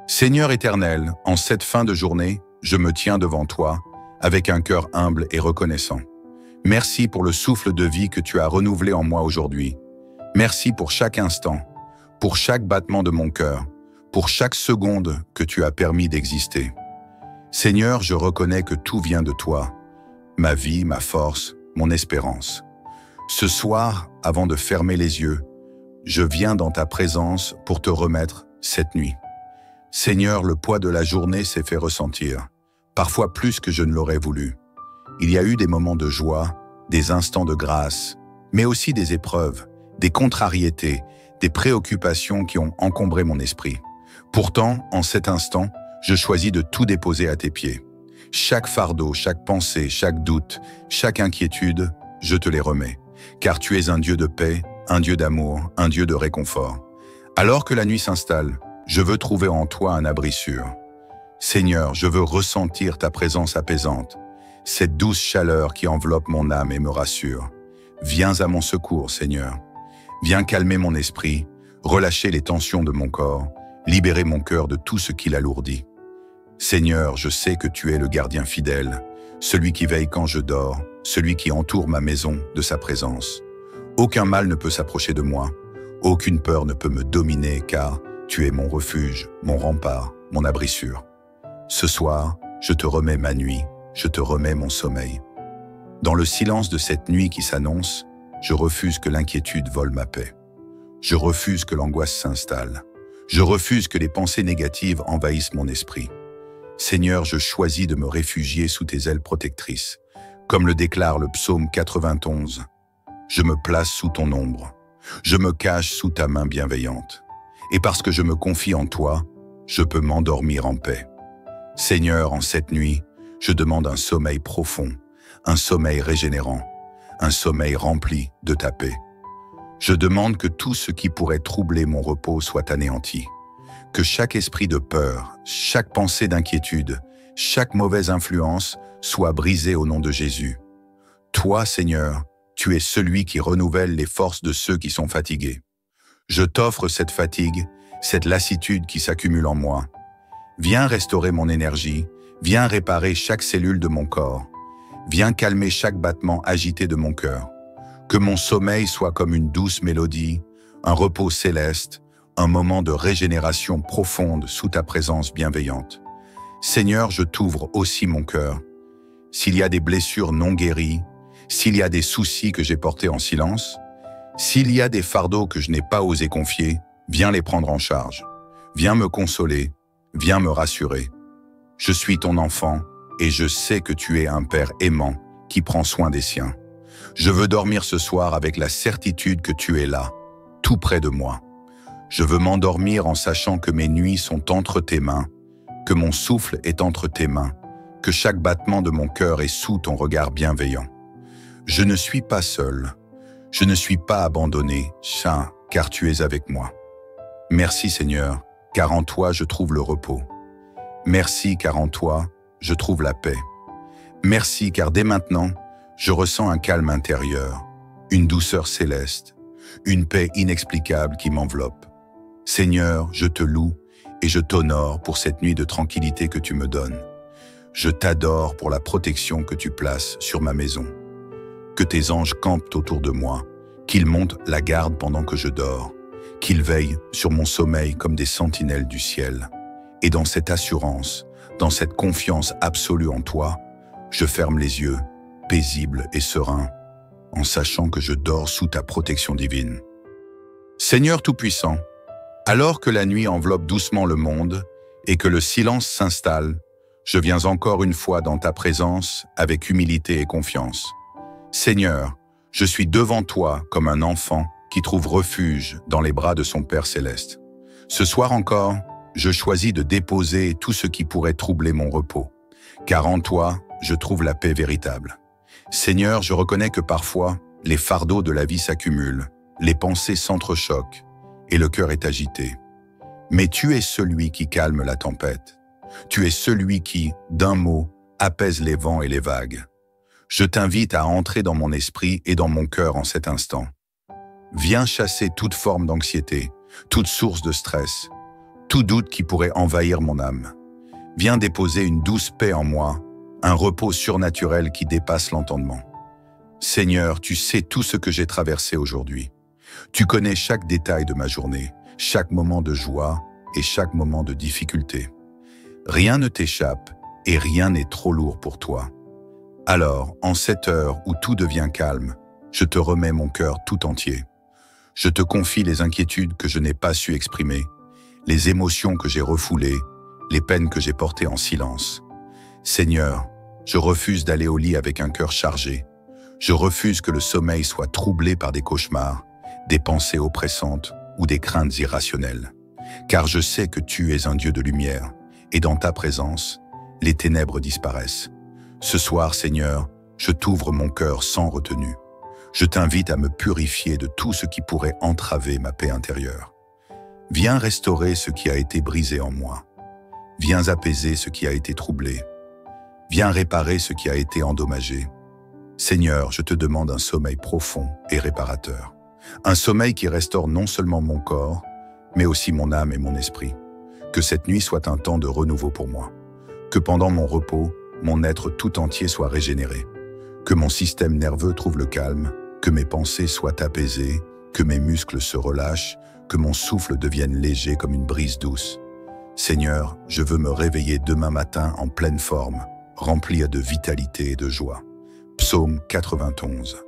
Seigneur éternel, en cette fin de journée, je me tiens devant toi avec un cœur humble et reconnaissant. Merci pour le souffle de vie que tu as renouvelé en moi aujourd'hui. Merci pour chaque instant, pour chaque battement de mon cœur, pour chaque seconde que tu as permis d'exister. Seigneur, je reconnais que tout vient de toi, ma vie, ma force, mon espérance. Ce soir, avant de fermer les yeux, je viens dans ta présence pour te remettre cette nuit. Seigneur, le poids de la journée s'est fait ressentir, parfois plus que je ne l'aurais voulu. Il y a eu des moments de joie, des instants de grâce, mais aussi des épreuves, des contrariétés, des préoccupations qui ont encombré mon esprit. Pourtant, en cet instant, je choisis de tout déposer à tes pieds. Chaque fardeau, chaque pensée, chaque doute, chaque inquiétude, je te les remets, car tu es un Dieu de paix, un Dieu d'amour, un Dieu de réconfort. Alors que la nuit s'installe, je veux trouver en toi un abri sûr. Seigneur, je veux ressentir ta présence apaisante, cette douce chaleur qui enveloppe mon âme et me rassure. Viens à mon secours, Seigneur. Viens calmer mon esprit, relâcher les tensions de mon corps, libérer mon cœur de tout ce qui l'alourdit. Seigneur, je sais que tu es le gardien fidèle, celui qui veille quand je dors, celui qui entoure ma maison de sa présence. Aucun mal ne peut s'approcher de moi, aucune peur ne peut me dominer, car tu es mon refuge, mon rempart, mon abri sûr. Ce soir, je te remets ma nuit, je te remets mon sommeil. Dans le silence de cette nuit qui s'annonce, je refuse que l'inquiétude vole ma paix. Je refuse que l'angoisse s'installe. Je refuse que les pensées négatives envahissent mon esprit. Seigneur, je choisis de me réfugier sous tes ailes protectrices. Comme le déclare le psaume 91, je me place sous ton ombre. Je me cache sous ta main bienveillante. Et parce que je me confie en toi, je peux m'endormir en paix. Seigneur, en cette nuit, je demande un sommeil profond, un sommeil régénérant, un sommeil rempli de ta paix. Je demande que tout ce qui pourrait troubler mon repos soit anéanti, que chaque esprit de peur, chaque pensée d'inquiétude, chaque mauvaise influence soit brisée au nom de Jésus. Toi, Seigneur, tu es celui qui renouvelle les forces de ceux qui sont fatigués. Je t'offre cette fatigue, cette lassitude qui s'accumule en moi. Viens restaurer mon énergie, viens réparer chaque cellule de mon corps. Viens calmer chaque battement agité de mon cœur. Que mon sommeil soit comme une douce mélodie, un repos céleste, un moment de régénération profonde sous ta présence bienveillante. Seigneur, je t'ouvre aussi mon cœur. S'il y a des blessures non guéries, s'il y a des soucis que j'ai portés en silence, s'il y a des fardeaux que je n'ai pas osé confier, viens les prendre en charge. Viens me consoler, viens me rassurer. Je suis ton enfant et je sais que tu es un père aimant qui prend soin des siens. Je veux dormir ce soir avec la certitude que tu es là, tout près de moi. Je veux m'endormir en sachant que mes nuits sont entre tes mains, que mon souffle est entre tes mains, que chaque battement de mon cœur est sous ton regard bienveillant. Je ne suis pas seul, je ne suis pas abandonné, Saint, car tu es avec moi. Merci Seigneur, car en toi je trouve le repos. Merci car en toi je trouve la paix. Merci car dès maintenant, je ressens un calme intérieur, une douceur céleste, une paix inexplicable qui m'enveloppe. Seigneur, je te loue et je t'honore pour cette nuit de tranquillité que tu me donnes. Je t'adore pour la protection que tu places sur ma maison. Que tes anges campent autour de moi, qu'ils montent la garde pendant que je dors, qu'ils veillent sur mon sommeil comme des sentinelles du ciel. Et dans cette assurance, dans cette confiance absolue en toi, je ferme les yeux, paisible et serein, en sachant que je dors sous ta protection divine. Seigneur Tout-Puissant, alors que la nuit enveloppe doucement le monde et que le silence s'installe, je viens encore une fois dans ta présence avec humilité et confiance. Seigneur, je suis devant toi comme un enfant qui trouve refuge dans les bras de son Père céleste. Ce soir encore, je choisis de déposer tout ce qui pourrait troubler mon repos, car en toi, je trouve la paix véritable. Seigneur, je reconnais que parfois, les fardeaux de la vie s'accumulent, les pensées s'entrechoquent et le cœur est agité. Mais tu es celui qui calme la tempête. Tu es celui qui, d'un mot, apaise les vents et les vagues. Je t'invite à entrer dans mon esprit et dans mon cœur en cet instant. Viens chasser toute forme d'anxiété, toute source de stress, tout doute qui pourrait envahir mon âme. Viens déposer une douce paix en moi, un repos surnaturel qui dépasse l'entendement. Seigneur, tu sais tout ce que j'ai traversé aujourd'hui. Tu connais chaque détail de ma journée, chaque moment de joie et chaque moment de difficulté. Rien ne t'échappe et rien n'est trop lourd pour toi. Alors, en cette heure où tout devient calme, je te remets mon cœur tout entier. Je te confie les inquiétudes que je n'ai pas su exprimer, les émotions que j'ai refoulées, les peines que j'ai portées en silence. Seigneur, je refuse d'aller au lit avec un cœur chargé. Je refuse que le sommeil soit troublé par des cauchemars, des pensées oppressantes ou des craintes irrationnelles. Car je sais que tu es un Dieu de lumière, et dans ta présence, les ténèbres disparaissent. Ce soir, Seigneur, je t'ouvre mon cœur sans retenue. Je t'invite à me purifier de tout ce qui pourrait entraver ma paix intérieure. Viens restaurer ce qui a été brisé en moi. Viens apaiser ce qui a été troublé. Viens réparer ce qui a été endommagé. Seigneur, je te demande un sommeil profond et réparateur. Un sommeil qui restaure non seulement mon corps, mais aussi mon âme et mon esprit. Que cette nuit soit un temps de renouveau pour moi. Que pendant mon repos, mon être tout entier soit régénéré. Que mon système nerveux trouve le calme, que mes pensées soient apaisées, que mes muscles se relâchent, que mon souffle devienne léger comme une brise douce. Seigneur, je veux me réveiller demain matin en pleine forme, rempli de vitalité et de joie. Psaume 91.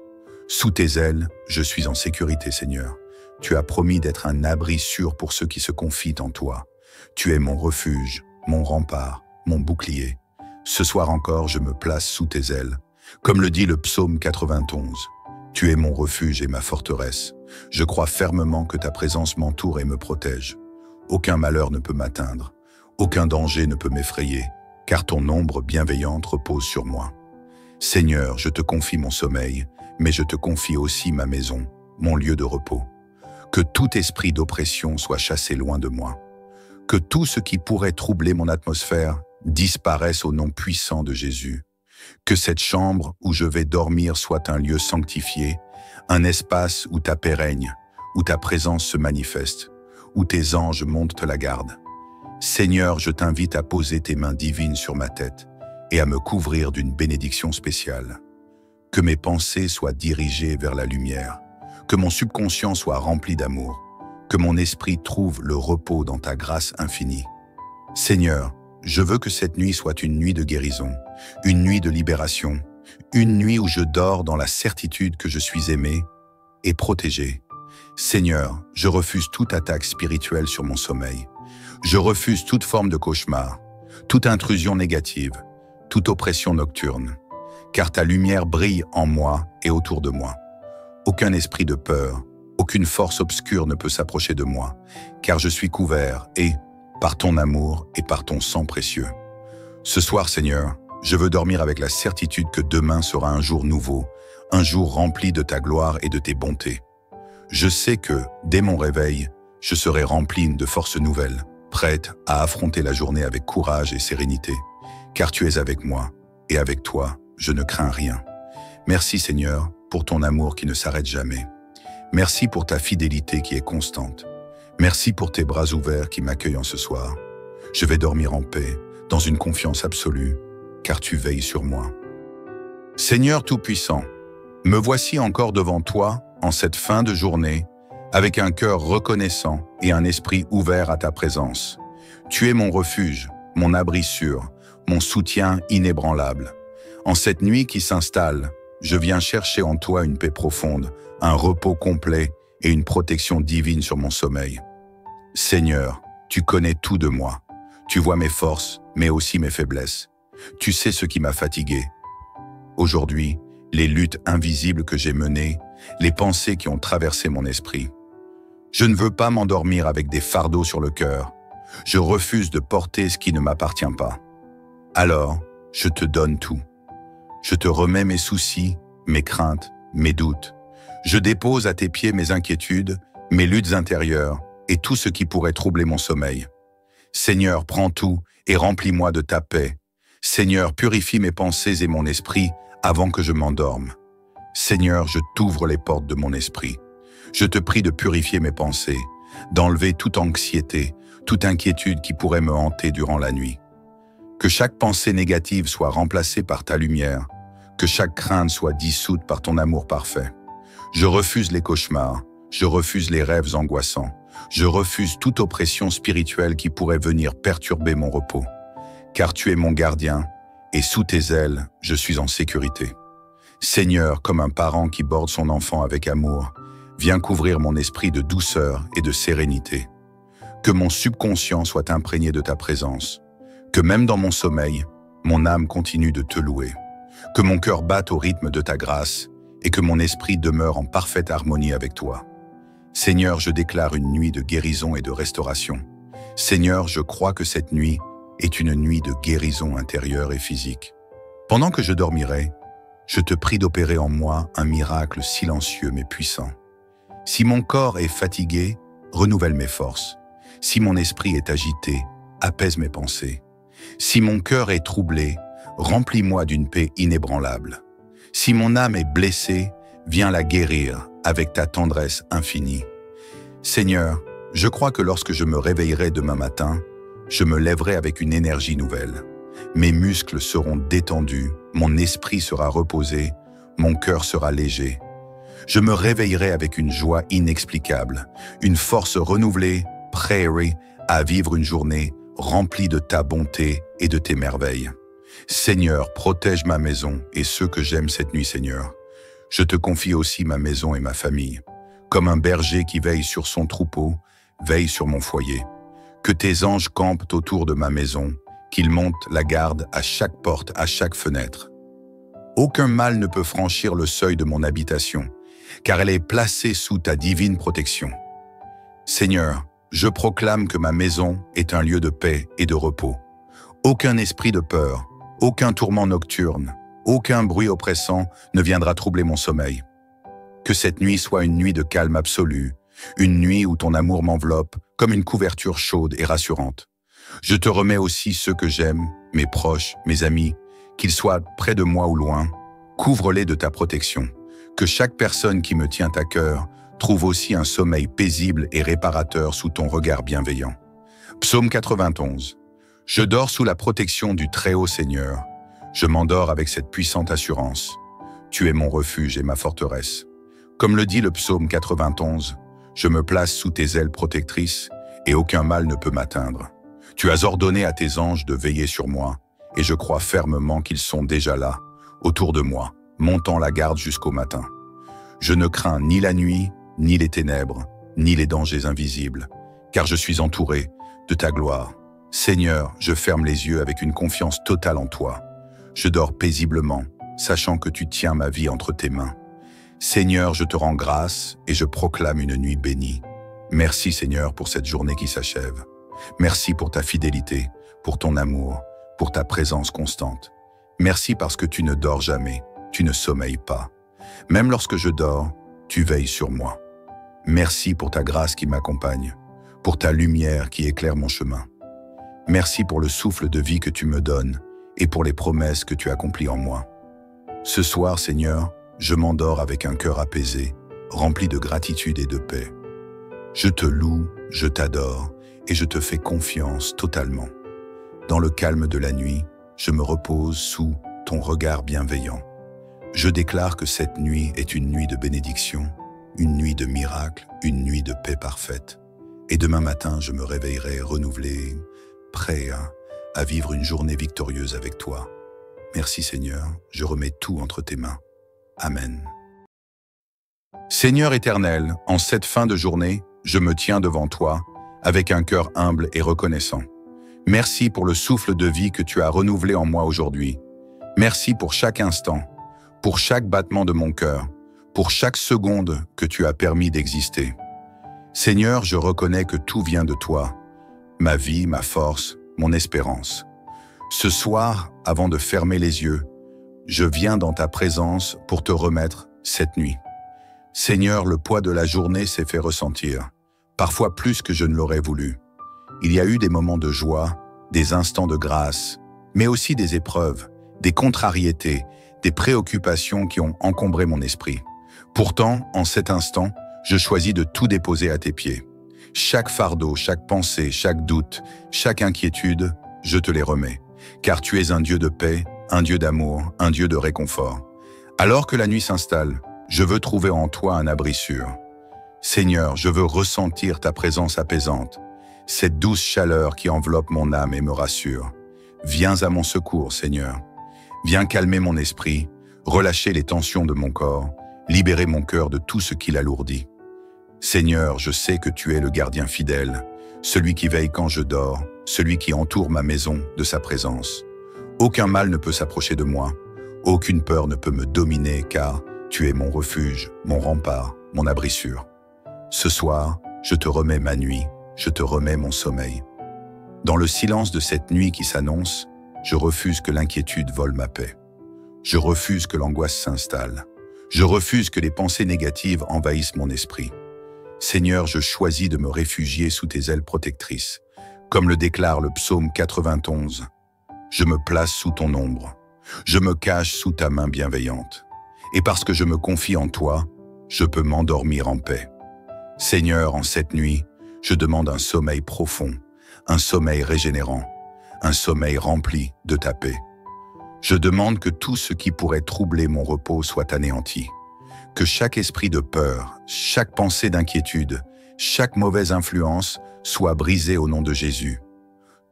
Sous tes ailes, je suis en sécurité, Seigneur. Tu as promis d'être un abri sûr pour ceux qui se confient en toi. Tu es mon refuge, mon rempart, mon bouclier. Ce soir encore, je me place sous tes ailes. Comme le dit le psaume 91, tu es mon refuge et ma forteresse. Je crois fermement que ta présence m'entoure et me protège. Aucun malheur ne peut m'atteindre, aucun danger ne peut m'effrayer, car ton ombre bienveillante repose sur moi. Seigneur, je te confie mon sommeil, mais je te confie aussi ma maison, mon lieu de repos. Que tout esprit d'oppression soit chassé loin de moi. Que tout ce qui pourrait troubler mon atmosphère disparaisse au nom puissant de Jésus. Que cette chambre où je vais dormir soit un lieu sanctifié, un espace où ta paix règne, où ta présence se manifeste, où tes anges montent la garde. Seigneur, je t'invite à poser tes mains divines sur ma tête et à me couvrir d'une bénédiction spéciale. Que mes pensées soient dirigées vers la lumière, que mon subconscient soit rempli d'amour, que mon esprit trouve le repos dans ta grâce infinie. Seigneur, je veux que cette nuit soit une nuit de guérison, une nuit de libération, une nuit où je dors dans la certitude que je suis aimé et protégé. Seigneur, je refuse toute attaque spirituelle sur mon sommeil. Je refuse toute forme de cauchemar, toute intrusion négative, toute oppression nocturne, car ta lumière brille en moi et autour de moi. Aucun esprit de peur, aucune force obscure ne peut s'approcher de moi, car je suis couvert et, par ton amour et par ton sang précieux. Ce soir, Seigneur, je veux dormir avec la certitude que demain sera un jour nouveau, un jour rempli de ta gloire et de tes bontés. Je sais que, dès mon réveil, je serai rempli de forces nouvelles, prête à affronter la journée avec courage et sérénité, car tu es avec moi, et avec toi, je ne crains rien. Merci Seigneur, pour ton amour qui ne s'arrête jamais. Merci pour ta fidélité qui est constante. Merci pour tes bras ouverts qui m'accueillent en ce soir. Je vais dormir en paix, dans une confiance absolue, car tu veilles sur moi. Seigneur Tout-Puissant, me voici encore devant toi, en cette fin de journée, avec un cœur reconnaissant et un esprit ouvert à ta présence. Tu es mon refuge, mon abri sûr, mon soutien inébranlable. En cette nuit qui s'installe, je viens chercher en toi une paix profonde, un repos complet et une protection divine sur mon sommeil. Seigneur, tu connais tout de moi. Tu vois mes forces, mais aussi mes faiblesses. Tu sais ce qui m'a fatigué. Aujourd'hui, les luttes invisibles que j'ai menées, les pensées qui ont traversé mon esprit. Je ne veux pas m'endormir avec des fardeaux sur le cœur. Je refuse de porter ce qui ne m'appartient pas. Alors, je te donne tout. Je te remets mes soucis, mes craintes, mes doutes. Je dépose à tes pieds mes inquiétudes, mes luttes intérieures et tout ce qui pourrait troubler mon sommeil. Seigneur, prends tout et remplis-moi de ta paix. Seigneur, purifie mes pensées et mon esprit avant que je m'endorme. Seigneur, je t'ouvre les portes de mon esprit. Je te prie de purifier mes pensées, d'enlever toute anxiété, toute inquiétude qui pourrait me hanter durant la nuit. Que chaque pensée négative soit remplacée par ta lumière, que chaque crainte soit dissoute par ton amour parfait. Je refuse les cauchemars, je refuse les rêves angoissants, je refuse toute oppression spirituelle qui pourrait venir perturber mon repos. Car tu es mon gardien, et sous tes ailes, je suis en sécurité. Seigneur, comme un parent qui borde son enfant avec amour, viens couvrir mon esprit de douceur et de sérénité. Que mon subconscient soit imprégné de ta présence. Que même dans mon sommeil, mon âme continue de te louer. Que mon cœur batte au rythme de ta grâce et que mon esprit demeure en parfaite harmonie avec toi. Seigneur, je déclare une nuit de guérison et de restauration. Seigneur, je crois que cette nuit est une nuit de guérison intérieure et physique. Pendant que je dormirai, je te prie d'opérer en moi un miracle silencieux mais puissant. Si mon corps est fatigué, renouvelle mes forces. Si mon esprit est agité, apaise mes pensées. Si mon cœur est troublé, remplis-moi d'une paix inébranlable. Si mon âme est blessée, viens la guérir avec ta tendresse infinie. Seigneur, je crois que lorsque je me réveillerai demain matin, je me lèverai avec une énergie nouvelle. Mes muscles seront détendus, mon esprit sera reposé, mon cœur sera léger. Je me réveillerai avec une joie inexplicable, une force renouvelée, prêt à vivre une journée remplie de ta bonté et de tes merveilles. Seigneur, protège ma maison et ceux que j'aime cette nuit, Seigneur. Je te confie aussi ma maison et ma famille. Comme un berger qui veille sur son troupeau, veille sur mon foyer. Que tes anges campent autour de ma maison, qu'ils montent la garde à chaque porte, à chaque fenêtre. Aucun mal ne peut franchir le seuil de mon habitation, car elle est placée sous ta divine protection. Seigneur, je proclame que ma maison est un lieu de paix et de repos. Aucun esprit de peur, aucun tourment nocturne, aucun bruit oppressant ne viendra troubler mon sommeil. Que cette nuit soit une nuit de calme absolu, une nuit où ton amour m'enveloppe comme une couverture chaude et rassurante. Je te remets aussi ceux que j'aime, mes proches, mes amis, qu'ils soient près de moi ou loin, couvre-les de ta protection. Que chaque personne qui me tient à cœur trouve aussi un sommeil paisible et réparateur sous ton regard bienveillant. Psaume 91. Je dors sous la protection du Très-Haut Seigneur. Je m'endors avec cette puissante assurance. Tu es mon refuge et ma forteresse. Comme le dit le psaume 91, je me place sous tes ailes protectrices et aucun mal ne peut m'atteindre. Tu as ordonné à tes anges de veiller sur moi et je crois fermement qu'ils sont déjà là, autour de moi, montant la garde jusqu'au matin. Je ne crains ni la nuit, ni les ténèbres, ni les dangers invisibles, car je suis entouré de ta gloire. Seigneur, je ferme les yeux avec une confiance totale en toi. Je dors paisiblement, sachant que tu tiens ma vie entre tes mains. Seigneur, je te rends grâce et je proclame une nuit bénie. Merci Seigneur pour cette journée qui s'achève. Merci pour ta fidélité, pour ton amour, pour ta présence constante. Merci parce que tu ne dors jamais, tu ne sommeilles pas. Même lorsque je dors, tu veilles sur moi. Merci pour ta grâce qui m'accompagne, pour ta lumière qui éclaire mon chemin. Merci pour le souffle de vie que tu me donnes et pour les promesses que tu accomplis en moi. Ce soir, Seigneur, je m'endors avec un cœur apaisé, rempli de gratitude et de paix. Je te loue, je t'adore et je te fais confiance totalement. Dans le calme de la nuit, je me repose sous ton regard bienveillant. Je déclare que cette nuit est une nuit de bénédiction, une nuit de miracle, une nuit de paix parfaite. Et demain matin, je me réveillerai renouvelé, prêt à vivre une journée victorieuse avec toi. Merci Seigneur, je remets tout entre tes mains. Amen. Seigneur éternel, en cette fin de journée, je me tiens devant toi avec un cœur humble et reconnaissant. Merci pour le souffle de vie que tu as renouvelé en moi aujourd'hui. Merci pour chaque instant, pour chaque battement de mon cœur, pour chaque seconde que tu as permis d'exister. Seigneur, je reconnais que tout vient de toi, ma vie, ma force, mon espérance. Ce soir, avant de fermer les yeux, je viens dans ta présence pour te remettre cette nuit. Seigneur, le poids de la journée s'est fait ressentir, parfois plus que je ne l'aurais voulu. Il y a eu des moments de joie, des instants de grâce, mais aussi des épreuves, des contrariétés, des préoccupations qui ont encombré mon esprit. Pourtant, en cet instant, je choisis de tout déposer à tes pieds. Chaque fardeau, chaque pensée, chaque doute, chaque inquiétude, je te les remets, car tu es un Dieu de paix, un Dieu d'amour, un Dieu de réconfort. Alors que la nuit s'installe, je veux trouver en toi un abri sûr. Seigneur, je veux ressentir ta présence apaisante, cette douce chaleur qui enveloppe mon âme et me rassure. Viens à mon secours, Seigneur. Viens calmer mon esprit, relâcher les tensions de mon corps, libérer mon cœur de tout ce qui l'alourdit. Seigneur, je sais que tu es le gardien fidèle, celui qui veille quand je dors, celui qui entoure ma maison de sa présence. Aucun mal ne peut s'approcher de moi, aucune peur ne peut me dominer, car tu es mon refuge, mon rempart, mon abri sûr. Ce soir, je te remets ma nuit, je te remets mon sommeil. Dans le silence de cette nuit qui s'annonce, je refuse que l'inquiétude vole ma paix. Je refuse que l'angoisse s'installe. Je refuse que les pensées négatives envahissent mon esprit. Seigneur, je choisis de me réfugier sous tes ailes protectrices. Comme le déclare le psaume 91, je me place sous ton ombre. Je me cache sous ta main bienveillante. Et parce que je me confie en toi, je peux m'endormir en paix. Seigneur, en cette nuit, je demande un sommeil profond, un sommeil régénérant, un sommeil rempli de ta paix. Je demande que tout ce qui pourrait troubler mon repos soit anéanti, que chaque esprit de peur, chaque pensée d'inquiétude, chaque mauvaise influence soit brisée au nom de Jésus.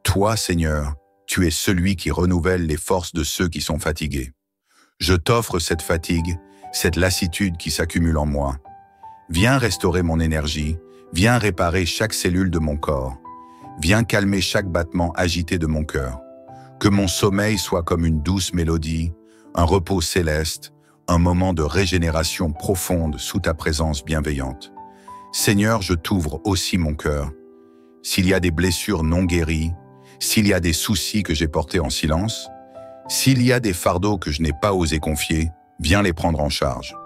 Toi, Seigneur, tu es celui qui renouvelle les forces de ceux qui sont fatigués. Je t'offre cette fatigue, cette lassitude qui s'accumule en moi. Viens restaurer mon énergie, viens réparer chaque cellule de mon corps. Viens calmer chaque battement agité de mon cœur. Que mon sommeil soit comme une douce mélodie, un repos céleste, un moment de régénération profonde sous ta présence bienveillante. Seigneur, je t'ouvre aussi mon cœur. S'il y a des blessures non guéries, s'il y a des soucis que j'ai portés en silence, s'il y a des fardeaux que je n'ai pas osé confier, viens les prendre en charge.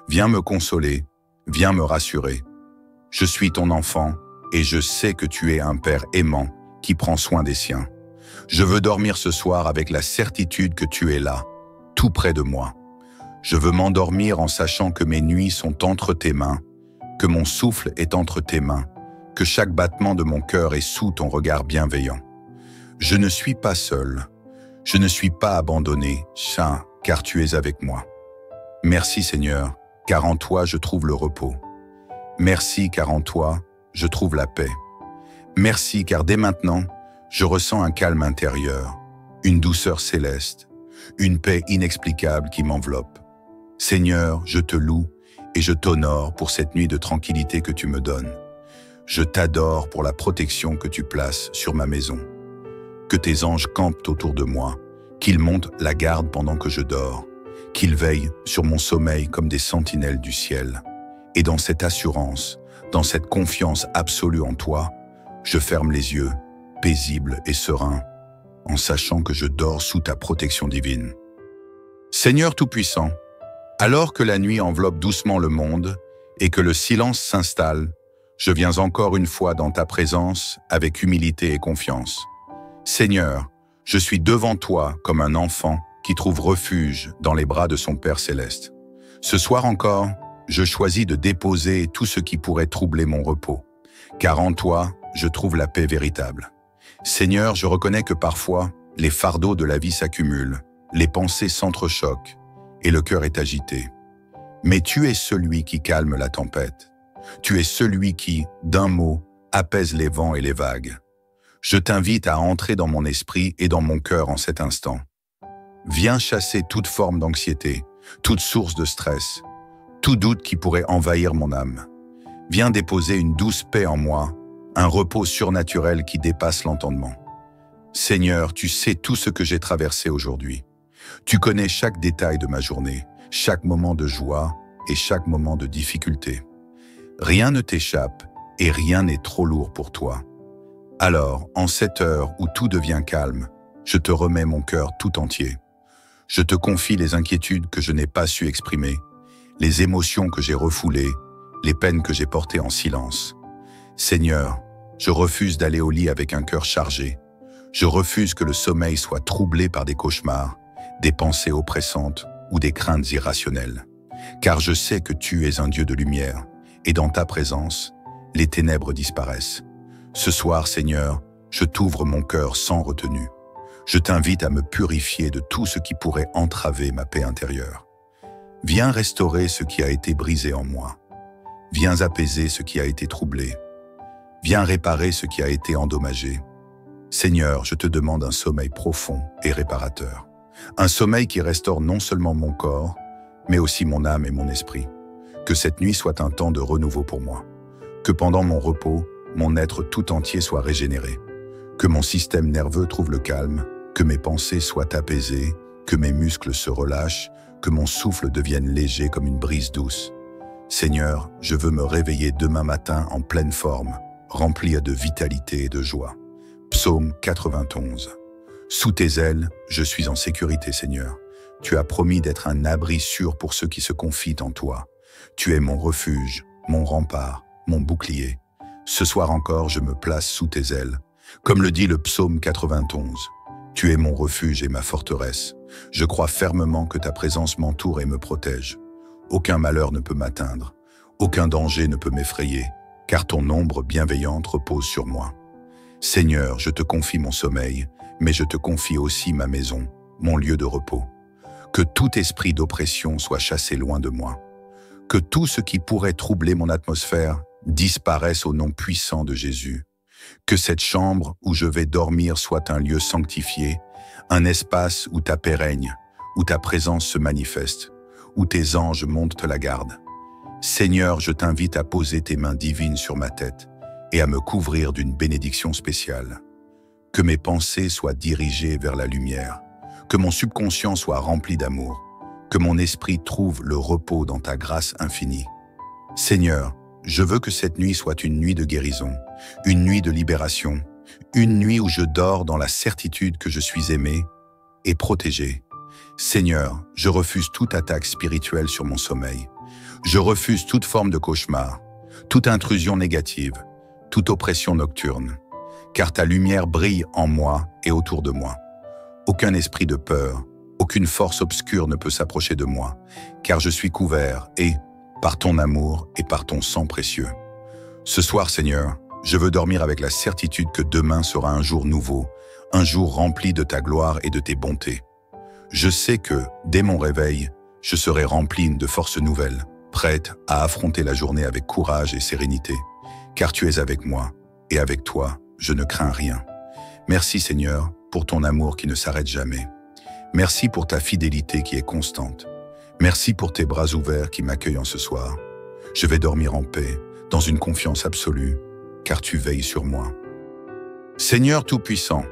Viens me consoler, viens me rassurer. Je suis ton enfant et je sais que tu es un père aimant qui prend soin des siens. Je veux dormir ce soir avec la certitude que tu es là, tout près de moi. Je veux m'endormir en sachant que mes nuits sont entre tes mains, que mon souffle est entre tes mains, que chaque battement de mon cœur est sous ton regard bienveillant. Je ne suis pas seul, je ne suis pas abandonné, Saint, car tu es avec moi. Merci Seigneur, car en toi je trouve le repos. Merci car en toi je trouve la paix. Merci car dès maintenant, je ressens un calme intérieur, une douceur céleste, une paix inexplicable qui m'enveloppe. Seigneur, je te loue et je t'honore pour cette nuit de tranquillité que tu me donnes. Je t'adore pour la protection que tu places sur ma maison. Que tes anges campent autour de moi, qu'ils montent la garde pendant que je dors, qu'ils veillent sur mon sommeil comme des sentinelles du ciel. Et dans cette assurance, dans cette confiance absolue en toi, je ferme les yeux, paisible et serein, en sachant que je dors sous ta protection divine. Seigneur Tout-Puissant, alors que la nuit enveloppe doucement le monde et que le silence s'installe, je viens encore une fois dans ta présence avec humilité et confiance. Seigneur, je suis devant toi comme un enfant qui trouve refuge dans les bras de son Père céleste. Ce soir encore, je choisis de déposer tout ce qui pourrait troubler mon repos, car en toi, je trouve la paix véritable. Seigneur, je reconnais que parfois, les fardeaux de la vie s'accumulent, les pensées s'entrechoquent et le cœur est agité. Mais tu es celui qui calme la tempête. Tu es celui qui, d'un mot, apaise les vents et les vagues. Je t'invite à entrer dans mon esprit et dans mon cœur en cet instant. Viens chasser toute forme d'anxiété, toute source de stress, tout doute qui pourrait envahir mon âme. Viens déposer une douce paix en moi, un repos surnaturel qui dépasse l'entendement. Seigneur, tu sais tout ce que j'ai traversé aujourd'hui. Tu connais chaque détail de ma journée, chaque moment de joie et chaque moment de difficulté. Rien ne t'échappe et rien n'est trop lourd pour toi. Alors, en cette heure où tout devient calme, je te remets mon cœur tout entier. Je te confie les inquiétudes que je n'ai pas su exprimer, les émotions que j'ai refoulées, les peines que j'ai portées en silence. Seigneur, je refuse d'aller au lit avec un cœur chargé. Je refuse que le sommeil soit troublé par des cauchemars, des pensées oppressantes ou des craintes irrationnelles. Car je sais que tu es un Dieu de lumière, et dans ta présence, les ténèbres disparaissent. Ce soir, Seigneur, je t'ouvre mon cœur sans retenue. Je t'invite à me purifier de tout ce qui pourrait entraver ma paix intérieure. Viens restaurer ce qui a été brisé en moi. Viens apaiser ce qui a été troublé. Viens réparer ce qui a été endommagé. Seigneur, je te demande un sommeil profond et réparateur. Un sommeil qui restaure non seulement mon corps, mais aussi mon âme et mon esprit. Que cette nuit soit un temps de renouveau pour moi. Que pendant mon repos, mon être tout entier soit régénéré. Que mon système nerveux trouve le calme, que mes pensées soient apaisées, que mes muscles se relâchent, que mon souffle devienne léger comme une brise douce. Seigneur, je veux me réveiller demain matin en pleine forme, rempli de vitalité et de joie. Psaume 91. Sous tes ailes, je suis en sécurité, Seigneur. Tu as promis d'être un abri sûr pour ceux qui se confient en toi. Tu es mon refuge, mon rempart, mon bouclier. Ce soir encore, je me place sous tes ailes. Comme le dit le psaume 91, tu es mon refuge et ma forteresse. Je crois fermement que ta présence m'entoure et me protège. Aucun malheur ne peut m'atteindre, aucun danger ne peut m'effrayer, car ton ombre bienveillante repose sur moi. Seigneur, je te confie mon sommeil, mais je te confie aussi ma maison, mon lieu de repos. Que tout esprit d'oppression soit chassé loin de moi. Que tout ce qui pourrait troubler mon atmosphère disparaisse au nom puissant de Jésus. Que cette chambre où je vais dormir soit un lieu sanctifié, un espace où ta paix règne, où ta présence se manifeste, où tes anges montent la garde. Seigneur, je t'invite à poser tes mains divines sur ma tête et à me couvrir d'une bénédiction spéciale. Que mes pensées soient dirigées vers la lumière, que mon subconscient soit rempli d'amour, que mon esprit trouve le repos dans ta grâce infinie. Seigneur, je veux que cette nuit soit une nuit de guérison, une nuit de libération, une nuit où je dors dans la certitude que je suis aimé et protégé. Seigneur, je refuse toute attaque spirituelle sur mon sommeil. Je refuse toute forme de cauchemar, toute intrusion négative, toute oppression nocturne, car ta lumière brille en moi et autour de moi. Aucun esprit de peur, aucune force obscure ne peut s'approcher de moi, car je suis couvert et, par ton amour et par ton sang précieux. Ce soir, Seigneur, je veux dormir avec la certitude que demain sera un jour nouveau, un jour rempli de ta gloire et de tes bontés. Je sais que, dès mon réveil, je serai rempli de forces nouvelles, prête à affronter la journée avec courage et sérénité, car tu es avec moi, et avec toi, je ne crains rien. Merci Seigneur, pour ton amour qui ne s'arrête jamais. Merci pour ta fidélité qui est constante. Merci pour tes bras ouverts qui m'accueillent en ce soir. Je vais dormir en paix, dans une confiance absolue, car tu veilles sur moi. Seigneur Tout-Puissant,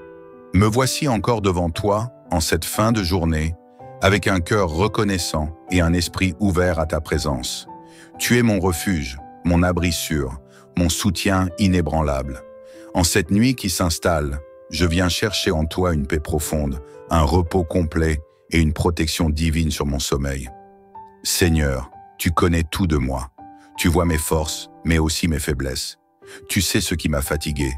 me voici encore devant toi, en cette fin de journée, avec un cœur reconnaissant et un esprit ouvert à ta présence. Tu es mon refuge, mon abri sûr, mon soutien inébranlable. En cette nuit qui s'installe, je viens chercher en toi une paix profonde, un repos complet et une protection divine sur mon sommeil. Seigneur, tu connais tout de moi. Tu vois mes forces, mais aussi mes faiblesses. Tu sais ce qui m'a fatigué.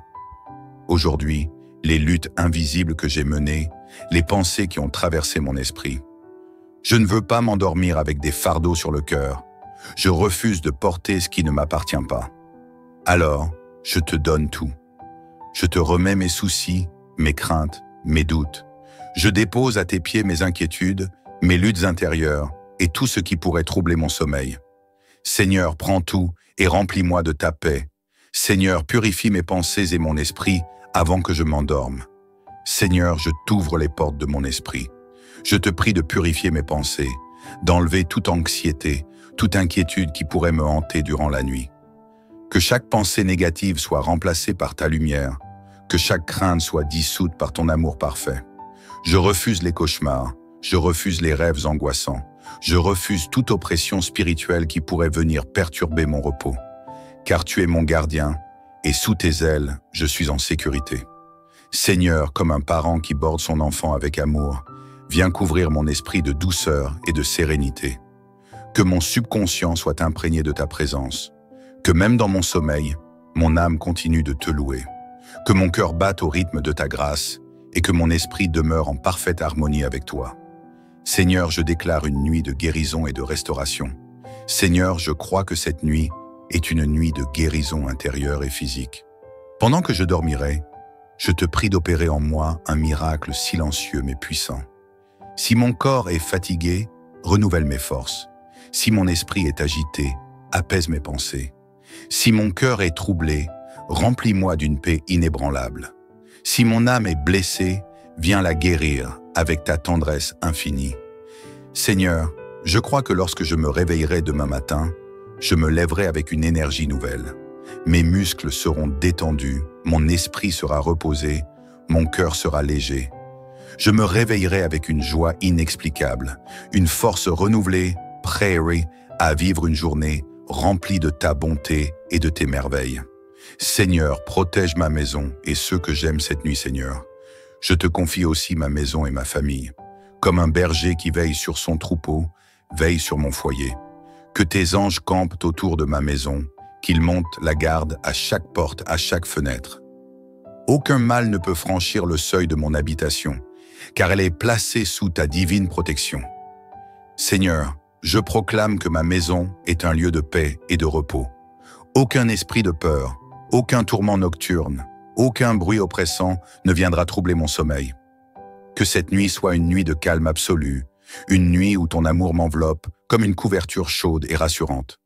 Aujourd'hui, les luttes invisibles que j'ai menées, les pensées qui ont traversé mon esprit. Je ne veux pas m'endormir avec des fardeaux sur le cœur. Je refuse de porter ce qui ne m'appartient pas. Alors, je te donne tout. Je te remets mes soucis, mes craintes, mes doutes. Je dépose à tes pieds mes inquiétudes, mes luttes intérieures et tout ce qui pourrait troubler mon sommeil. Seigneur, prends tout et remplis-moi de ta paix. Seigneur, purifie mes pensées et mon esprit avant que je m'endorme. Seigneur, je t'ouvre les portes de mon esprit. Je te prie de purifier mes pensées, d'enlever toute anxiété, toute inquiétude qui pourrait me hanter durant la nuit. Que chaque pensée négative soit remplacée par ta lumière, que chaque crainte soit dissoute par ton amour parfait. Je refuse les cauchemars, je refuse les rêves angoissants, je refuse toute oppression spirituelle qui pourrait venir perturber mon repos. Car tu es mon gardien, et sous tes ailes, je suis en sécurité. Seigneur, comme un parent qui borde son enfant avec amour, viens couvrir mon esprit de douceur et de sérénité. Que mon subconscient soit imprégné de ta présence. Que même dans mon sommeil, mon âme continue de te louer. Que mon cœur batte au rythme de ta grâce et que mon esprit demeure en parfaite harmonie avec toi. Seigneur, je déclare une nuit de guérison et de restauration. Seigneur, je crois que cette nuit, est une nuit de guérison intérieure et physique. Pendant que je dormirai, je te prie d'opérer en moi un miracle silencieux mais puissant. Si mon corps est fatigué, renouvelle mes forces. Si mon esprit est agité, apaise mes pensées. Si mon cœur est troublé, remplis-moi d'une paix inébranlable. Si mon âme est blessée, viens la guérir avec ta tendresse infinie. Seigneur, je crois que lorsque je me réveillerai demain matin, je me lèverai avec une énergie nouvelle. Mes muscles seront détendus, mon esprit sera reposé, mon cœur sera léger. Je me réveillerai avec une joie inexplicable, une force renouvelée, prêt à vivre une journée remplie de ta bonté et de tes merveilles. Seigneur, protège ma maison et ceux que j'aime cette nuit, Seigneur. Je te confie aussi ma maison et ma famille. Comme un berger qui veille sur son troupeau, veille sur mon foyer. Que tes anges campent autour de ma maison, qu'ils montent la garde à chaque porte, à chaque fenêtre. Aucun mal ne peut franchir le seuil de mon habitation, car elle est placée sous ta divine protection. Seigneur, je proclame que ma maison est un lieu de paix et de repos. Aucun esprit de peur, aucun tourment nocturne, aucun bruit oppressant ne viendra troubler mon sommeil. Que cette nuit soit une nuit de calme absolu, une nuit où ton amour m'enveloppe comme une couverture chaude et rassurante.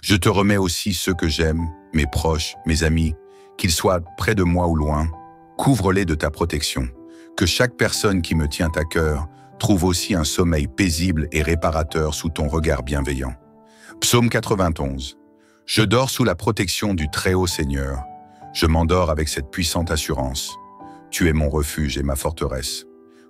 Je te remets aussi ceux que j'aime, mes proches, mes amis, qu'ils soient près de moi ou loin. Couvre-les de ta protection. Que chaque personne qui me tient à cœur trouve aussi un sommeil paisible et réparateur sous ton regard bienveillant. Psaume 91. Je dors sous la protection du Très-Haut Seigneur. Je m'endors avec cette puissante assurance. Tu es mon refuge et ma forteresse.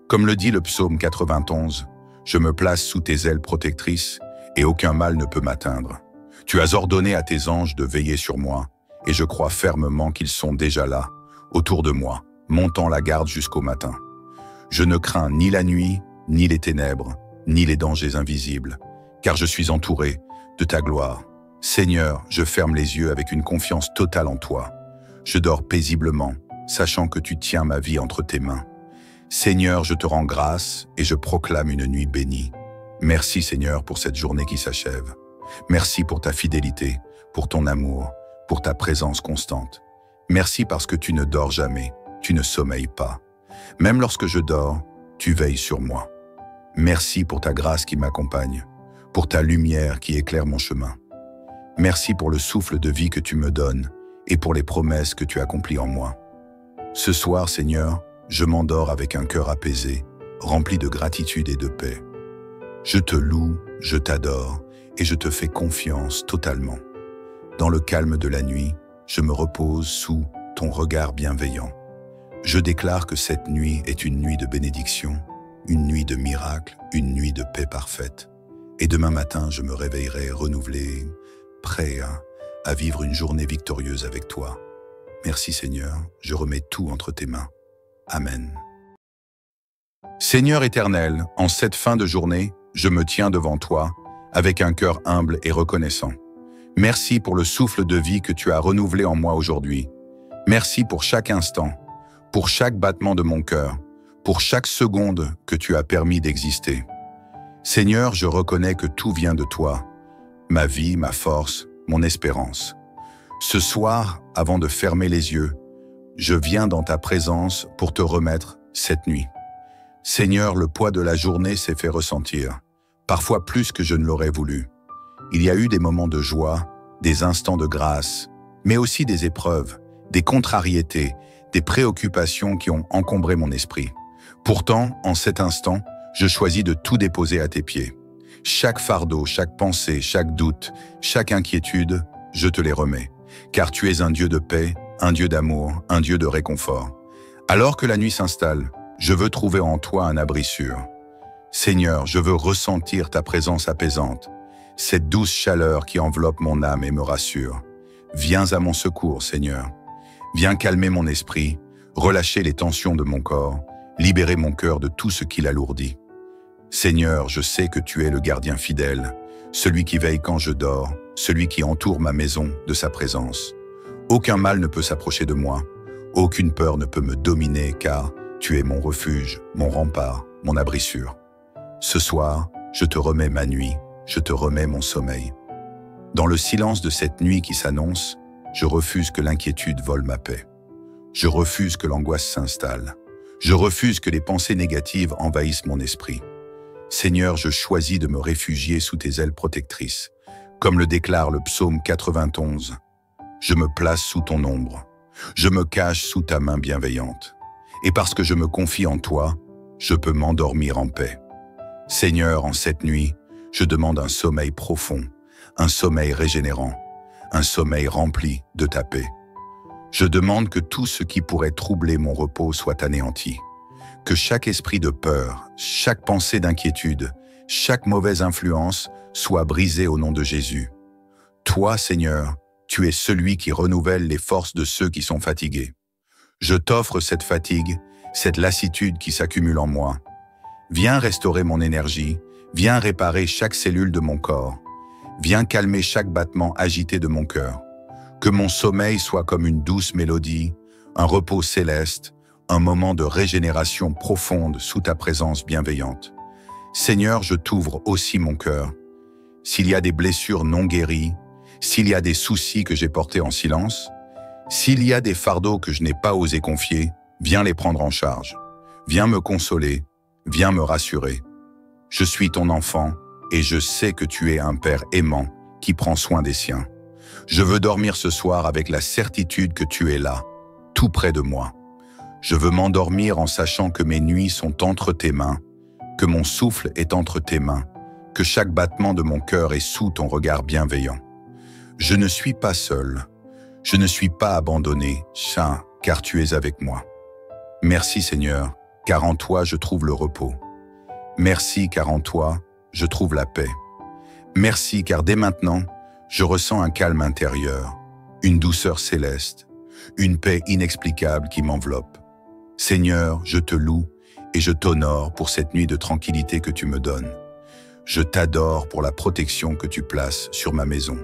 Comme le dit le psaume 91, je me place sous tes ailes protectrices et aucun mal ne peut m'atteindre. Tu as ordonné à tes anges de veiller sur moi et je crois fermement qu'ils sont déjà là, autour de moi, montant la garde jusqu'au matin. Je ne crains ni la nuit, ni les ténèbres, ni les dangers invisibles, car je suis entouré de ta gloire. Seigneur, je ferme les yeux avec une confiance totale en toi. Je dors paisiblement, sachant que tu tiens ma vie entre tes mains. Seigneur, je te rends grâce et je proclame une nuit bénie. Merci Seigneur pour cette journée qui s'achève. Merci pour ta fidélité, pour ton amour, pour ta présence constante. Merci parce que tu ne dors jamais, tu ne sommeilles pas. Même lorsque je dors, tu veilles sur moi. Merci pour ta grâce qui m'accompagne, pour ta lumière qui éclaire mon chemin. Merci pour le souffle de vie que tu me donnes et pour les promesses que tu accomplis en moi. Ce soir, Seigneur, je m'endors avec un cœur apaisé, rempli de gratitude et de paix. Je te loue, je t'adore et je te fais confiance totalement. Dans le calme de la nuit, je me repose sous ton regard bienveillant. Je déclare que cette nuit est une nuit de bénédiction, une nuit de miracle, une nuit de paix parfaite. Et demain matin, je me réveillerai renouvelé, prêt à vivre une journée victorieuse avec toi. Merci Seigneur, je remets tout entre tes mains. Amen. Seigneur éternel, en cette fin de journée, je me tiens devant toi avec un cœur humble et reconnaissant. Merci pour le souffle de vie que tu as renouvelé en moi aujourd'hui. Merci pour chaque instant, pour chaque battement de mon cœur, pour chaque seconde que tu as permis d'exister. Seigneur, je reconnais que tout vient de toi, ma vie, ma force, mon espérance. Ce soir, avant de fermer les yeux, je viens dans ta présence pour te remettre cette nuit. Seigneur, le poids de la journée s'est fait ressentir, parfois plus que je ne l'aurais voulu. Il y a eu des moments de joie, des instants de grâce, mais aussi des épreuves, des contrariétés, des préoccupations qui ont encombré mon esprit. Pourtant, en cet instant, je choisis de tout déposer à tes pieds. Chaque fardeau, chaque pensée, chaque doute, chaque inquiétude, je te les remets, car tu es un Dieu de paix, un Dieu d'amour, un Dieu de réconfort. Alors que la nuit s'installe, je veux trouver en toi un abri sûr. Seigneur, je veux ressentir ta présence apaisante, cette douce chaleur qui enveloppe mon âme et me rassure. Viens à mon secours, Seigneur. Viens calmer mon esprit, relâcher les tensions de mon corps, libérer mon cœur de tout ce qui l'alourdit. Seigneur, je sais que tu es le gardien fidèle, celui qui veille quand je dors, celui qui entoure ma maison de sa présence. Aucun mal ne peut s'approcher de moi, aucune peur ne peut me dominer, car tu es mon refuge, mon rempart, mon abri sûr. Ce soir, je te remets ma nuit, je te remets mon sommeil. Dans le silence de cette nuit qui s'annonce, je refuse que l'inquiétude vole ma paix. Je refuse que l'angoisse s'installe. Je refuse que les pensées négatives envahissent mon esprit. Seigneur, je choisis de me réfugier sous tes ailes protectrices. Comme le déclare le psaume 91, je me place sous ton ombre. Je me cache sous ta main bienveillante. Et parce que je me confie en toi, je peux m'endormir en paix. Seigneur, en cette nuit, je demande un sommeil profond, un sommeil régénérant, un sommeil rempli de ta paix. Je demande que tout ce qui pourrait troubler mon repos soit anéanti, que chaque esprit de peur, chaque pensée d'inquiétude, chaque mauvaise influence soit brisée au nom de Jésus. Toi, Seigneur, tu es celui qui renouvelle les forces de ceux qui sont fatigués. Je t'offre cette fatigue, cette lassitude qui s'accumule en moi. Viens restaurer mon énergie, viens réparer chaque cellule de mon corps, viens calmer chaque battement agité de mon cœur. Que mon sommeil soit comme une douce mélodie, un repos céleste, un moment de régénération profonde sous ta présence bienveillante. Seigneur, je t'ouvre aussi mon cœur. S'il y a des blessures non guéries, s'il y a des soucis que j'ai portés en silence, s'il y a des fardeaux que je n'ai pas osé confier, viens les prendre en charge. Viens me consoler, viens me rassurer. Je suis ton enfant et je sais que tu es un père aimant qui prend soin des siens. Je veux dormir ce soir avec la certitude que tu es là, tout près de moi. Je veux m'endormir en sachant que mes nuits sont entre tes mains, que mon souffle est entre tes mains, que chaque battement de mon cœur est sous ton regard bienveillant. Je ne suis pas seul, je ne suis pas abandonné, Saint, car tu es avec moi. Merci Seigneur, car en toi je trouve le repos. Merci car en toi je trouve la paix. Merci car dès maintenant, je ressens un calme intérieur, une douceur céleste, une paix inexplicable qui m'enveloppe. Seigneur, je te loue et je t'honore pour cette nuit de tranquillité que tu me donnes. Je t'adore pour la protection que tu places sur ma maison.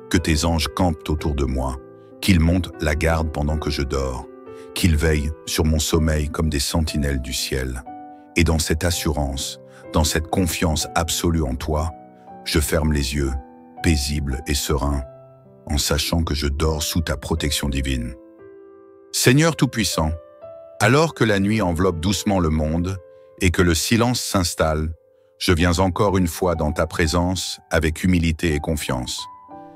Que tes anges campent autour de moi, qu'ils montent la garde pendant que je dors, qu'ils veillent sur mon sommeil comme des sentinelles du ciel. Et dans cette assurance, dans cette confiance absolue en toi, je ferme les yeux, paisible et serein, en sachant que je dors sous ta protection divine. Seigneur Tout-Puissant, alors que la nuit enveloppe doucement le monde et que le silence s'installe, je viens encore une fois dans ta présence avec humilité et confiance.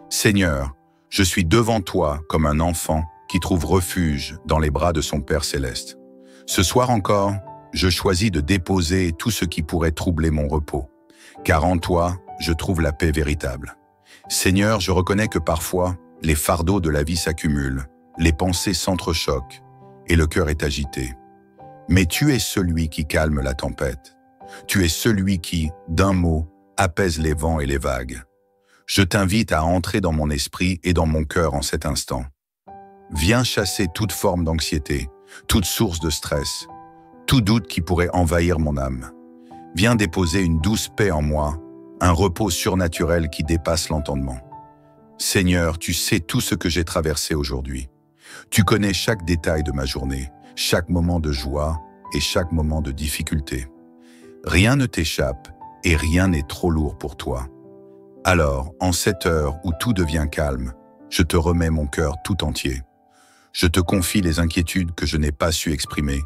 Seigneur, je suis devant toi comme un enfant qui trouve refuge dans les bras de son Père céleste. Ce soir encore, je choisis de déposer tout ce qui pourrait troubler mon repos, car en toi, je trouve la paix véritable. Seigneur, je reconnais que parfois, les fardeaux de la vie s'accumulent, les pensées s'entrechoquent et le cœur est agité. Mais tu es celui qui calme la tempête. Tu es celui qui, d'un mot, apaise les vents et les vagues. Je t'invite à entrer dans mon esprit et dans mon cœur en cet instant. Viens chasser toute forme d'anxiété, toute source de stress, tout doute qui pourrait envahir mon âme. Viens déposer une douce paix en moi, un repos surnaturel qui dépasse l'entendement. Seigneur, tu sais tout ce que j'ai traversé aujourd'hui. Tu connais chaque détail de ma journée, chaque moment de joie et chaque moment de difficulté. Rien ne t'échappe et rien n'est trop lourd pour toi. Alors, en cette heure où tout devient calme, je te remets mon cœur tout entier. Je te confie les inquiétudes que je n'ai pas su exprimer,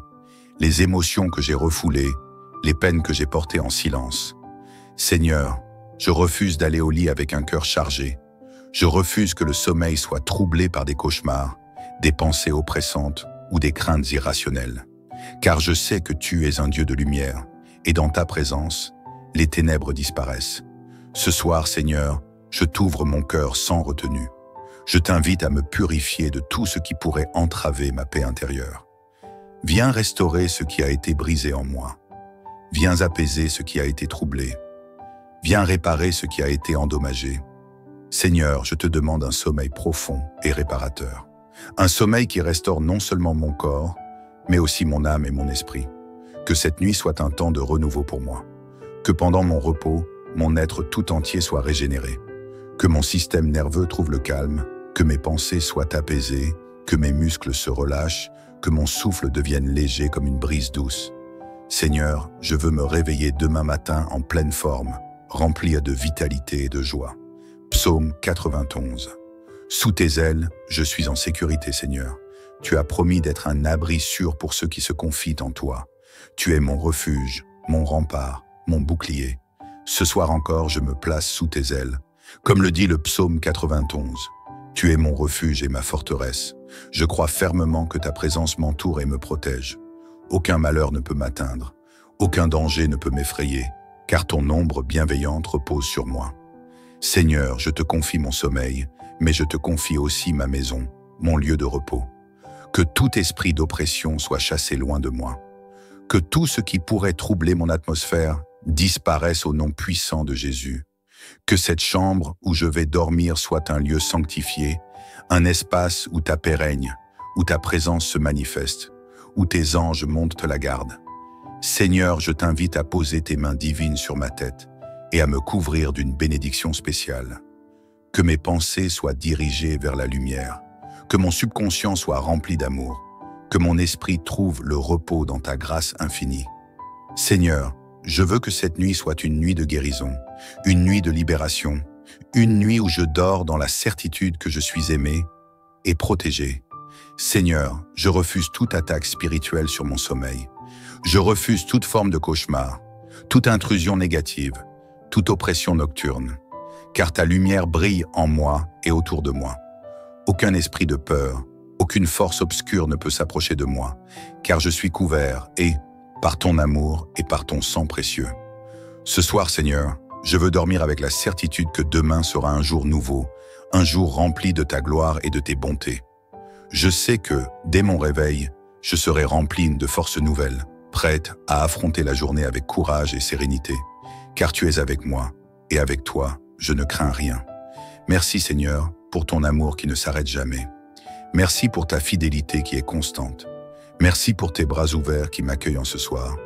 les émotions que j'ai refoulées, les peines que j'ai portées en silence. Seigneur, je refuse d'aller au lit avec un cœur chargé. Je refuse que le sommeil soit troublé par des cauchemars, des pensées oppressantes ou des craintes irrationnelles. Car je sais que tu es un Dieu de lumière, et dans ta présence, les ténèbres disparaissent. Ce soir, Seigneur, je t'ouvre mon cœur sans retenue. Je t'invite à me purifier de tout ce qui pourrait entraver ma paix intérieure. Viens restaurer ce qui a été brisé en moi. Viens apaiser ce qui a été troublé. Viens réparer ce qui a été endommagé. Seigneur, je te demande un sommeil profond et réparateur. Un sommeil qui restaure non seulement mon corps, mais aussi mon âme et mon esprit. Que cette nuit soit un temps de renouveau pour moi. Que pendant mon repos, mon être tout entier soit régénéré. Que mon système nerveux trouve le calme, que mes pensées soient apaisées, que mes muscles se relâchent, que mon souffle devienne léger comme une brise douce. Seigneur, je veux me réveiller demain matin en pleine forme, rempli de vitalité et de joie. Psaume 91. Sous tes ailes, je suis en sécurité, Seigneur. Tu as promis d'être un abri sûr pour ceux qui se confient en toi. Tu es mon refuge, mon rempart, mon bouclier. Ce soir encore, je me place sous tes ailes. Comme le dit le Psaume 91. Tu es mon refuge et ma forteresse. Je crois fermement que ta présence m'entoure et me protège. Aucun malheur ne peut m'atteindre. Aucun danger ne peut m'effrayer, car ton ombre bienveillante repose sur moi. Seigneur, je te confie mon sommeil, mais je te confie aussi ma maison, mon lieu de repos. Que tout esprit d'oppression soit chassé loin de moi. Que tout ce qui pourrait troubler mon atmosphère disparaisse au nom puissant de Jésus. Que cette chambre où je vais dormir soit un lieu sanctifié, un espace où ta paix règne, où ta présence se manifeste, où tes anges montent la garde. Seigneur, je t'invite à poser tes mains divines sur ma tête et à me couvrir d'une bénédiction spéciale. Que mes pensées soient dirigées vers la lumière, que mon subconscient soit rempli d'amour, que mon esprit trouve le repos dans ta grâce infinie. Seigneur, je veux que cette nuit soit une nuit de guérison, une nuit de libération, une nuit où je dors dans la certitude que je suis aimé et protégé. Seigneur, je refuse toute attaque spirituelle sur mon sommeil. Je refuse toute forme de cauchemar, toute intrusion négative, toute oppression nocturne, car ta lumière brille en moi et autour de moi. Aucun esprit de peur, aucune force obscure ne peut s'approcher de moi, car je suis couvert et, par ton amour et par ton sang précieux. Ce soir, Seigneur, je veux dormir avec la certitude que demain sera un jour nouveau, un jour rempli de ta gloire et de tes bontés. Je sais que, dès mon réveil, je serai rempli de forces nouvelles, prête à affronter la journée avec courage et sérénité, car tu es avec moi, et avec toi, je ne crains rien. Merci Seigneur, pour ton amour qui ne s'arrête jamais. Merci pour ta fidélité qui est constante. Merci pour tes bras ouverts qui m'accueillent en ce soir.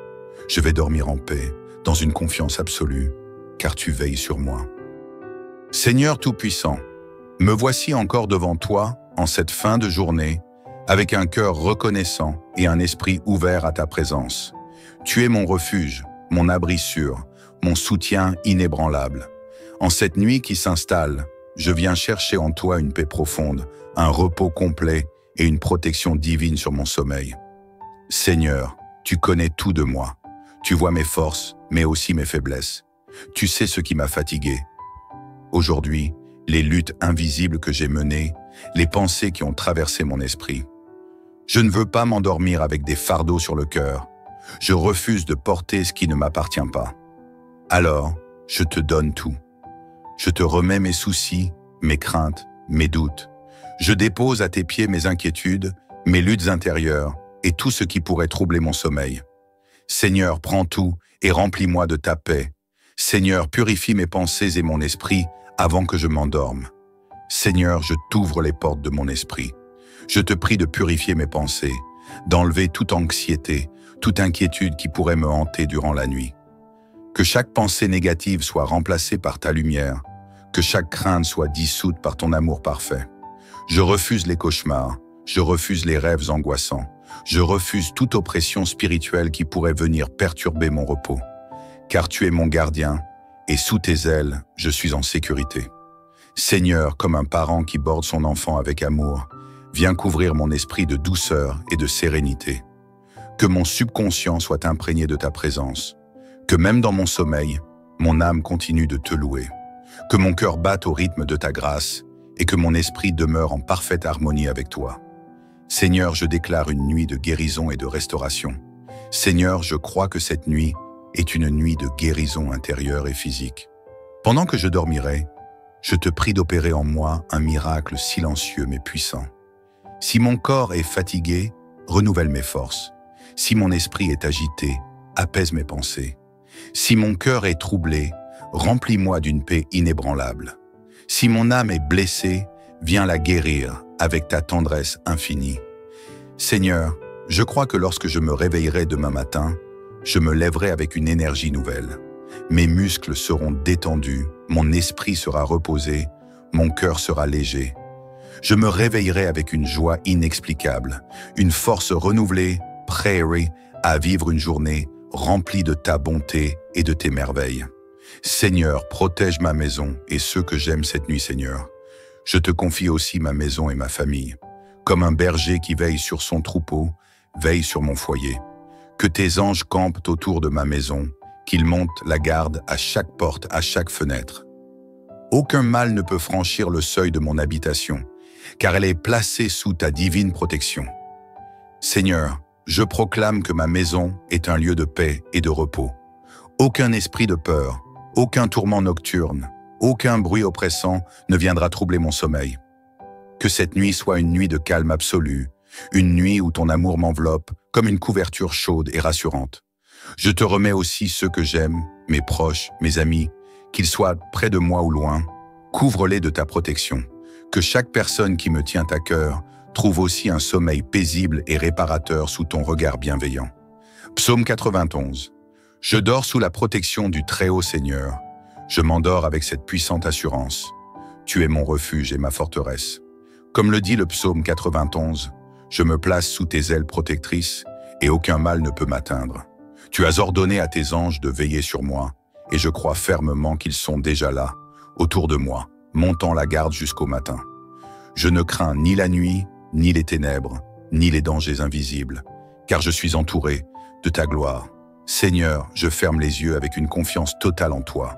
Je vais dormir en paix, dans une confiance absolue, car tu veilles sur moi. Seigneur Tout-Puissant, me voici encore devant toi, en cette fin de journée, avec un cœur reconnaissant et un esprit ouvert à ta présence. Tu es mon refuge, mon abri sûr, mon soutien inébranlable. En cette nuit qui s'installe, je viens chercher en toi une paix profonde, un repos complet et une protection divine sur mon sommeil. Seigneur, tu connais tout de moi. Tu vois mes forces, mais aussi mes faiblesses. Tu sais ce qui m'a fatigué. Aujourd'hui, les luttes invisibles que j'ai menées, les pensées qui ont traversé mon esprit. Je ne veux pas m'endormir avec des fardeaux sur le cœur. Je refuse de porter ce qui ne m'appartient pas. Alors, je te donne tout. Je te remets mes soucis, mes craintes, mes doutes. Je dépose à tes pieds mes inquiétudes, mes luttes intérieures et tout ce qui pourrait troubler mon sommeil. Seigneur, prends tout et remplis-moi de ta paix. Seigneur, purifie mes pensées et mon esprit avant que je m'endorme. Seigneur, je t'ouvre les portes de mon esprit. Je te prie de purifier mes pensées, d'enlever toute anxiété, toute inquiétude qui pourrait me hanter durant la nuit. Que chaque pensée négative soit remplacée par ta lumière, que chaque crainte soit dissoute par ton amour parfait. Je refuse les cauchemars, je refuse les rêves angoissants, je refuse toute oppression spirituelle qui pourrait venir perturber mon repos. Car tu es mon gardien, et sous tes ailes, je suis en sécurité. Seigneur, comme un parent qui borde son enfant avec amour, viens couvrir mon esprit de douceur et de sérénité. Que mon subconscient soit imprégné de ta présence. Que même dans mon sommeil, mon âme continue de te louer. Que mon cœur batte au rythme de ta grâce et que mon esprit demeure en parfaite harmonie avec toi. Seigneur, je déclare une nuit de guérison et de restauration. Seigneur, je crois que cette nuit est une nuit de guérison intérieure et physique. Pendant que je dormirai, je te prie d'opérer en moi un miracle silencieux mais puissant. Si mon corps est fatigué, renouvelle mes forces. Si mon esprit est agité, apaise mes pensées. Si mon cœur est troublé, remplis-moi d'une paix inébranlable. Si mon âme est blessée, viens la guérir avec ta tendresse infinie. Seigneur, je crois que lorsque je me réveillerai demain matin, je me lèverai avec une énergie nouvelle. Mes muscles seront détendus, mon esprit sera reposé, mon cœur sera léger. Je me réveillerai avec une joie inexplicable, une force renouvelée, prêt à vivre une journée remplie de ta bonté et de tes merveilles. Seigneur, protège ma maison et ceux que j'aime cette nuit, Seigneur. Je te confie aussi ma maison et ma famille. Comme un berger qui veille sur son troupeau, veille sur mon foyer. Que tes anges campent autour de ma maison, qu'ils montent la garde à chaque porte, à chaque fenêtre. Aucun mal ne peut franchir le seuil de mon habitation, car elle est placée sous ta divine protection. Seigneur, je proclame que ma maison est un lieu de paix et de repos. Aucun esprit de peur, aucun tourment nocturne, aucun bruit oppressant ne viendra troubler mon sommeil. Que cette nuit soit une nuit de calme absolu, une nuit où ton amour m'enveloppe comme une couverture chaude et rassurante. Je te remets aussi ceux que j'aime, mes proches, mes amis, qu'ils soient près de moi ou loin. Couvre-les de ta protection. Que chaque personne qui me tient à cœur trouve aussi un sommeil paisible et réparateur sous ton regard bienveillant. Psaume 91. Je dors sous la protection du Très-Haut Seigneur. Je m'endors avec cette puissante assurance. Tu es mon refuge et ma forteresse. Comme le dit le psaume 91, je me place sous tes ailes protectrices et aucun mal ne peut m'atteindre. Tu as ordonné à tes anges de veiller sur moi et je crois fermement qu'ils sont déjà là, autour de moi, montant la garde jusqu'au matin. Je ne crains ni la nuit, ni les ténèbres, ni les dangers invisibles, car je suis entouré de ta gloire. Seigneur, je ferme les yeux avec une confiance totale en toi.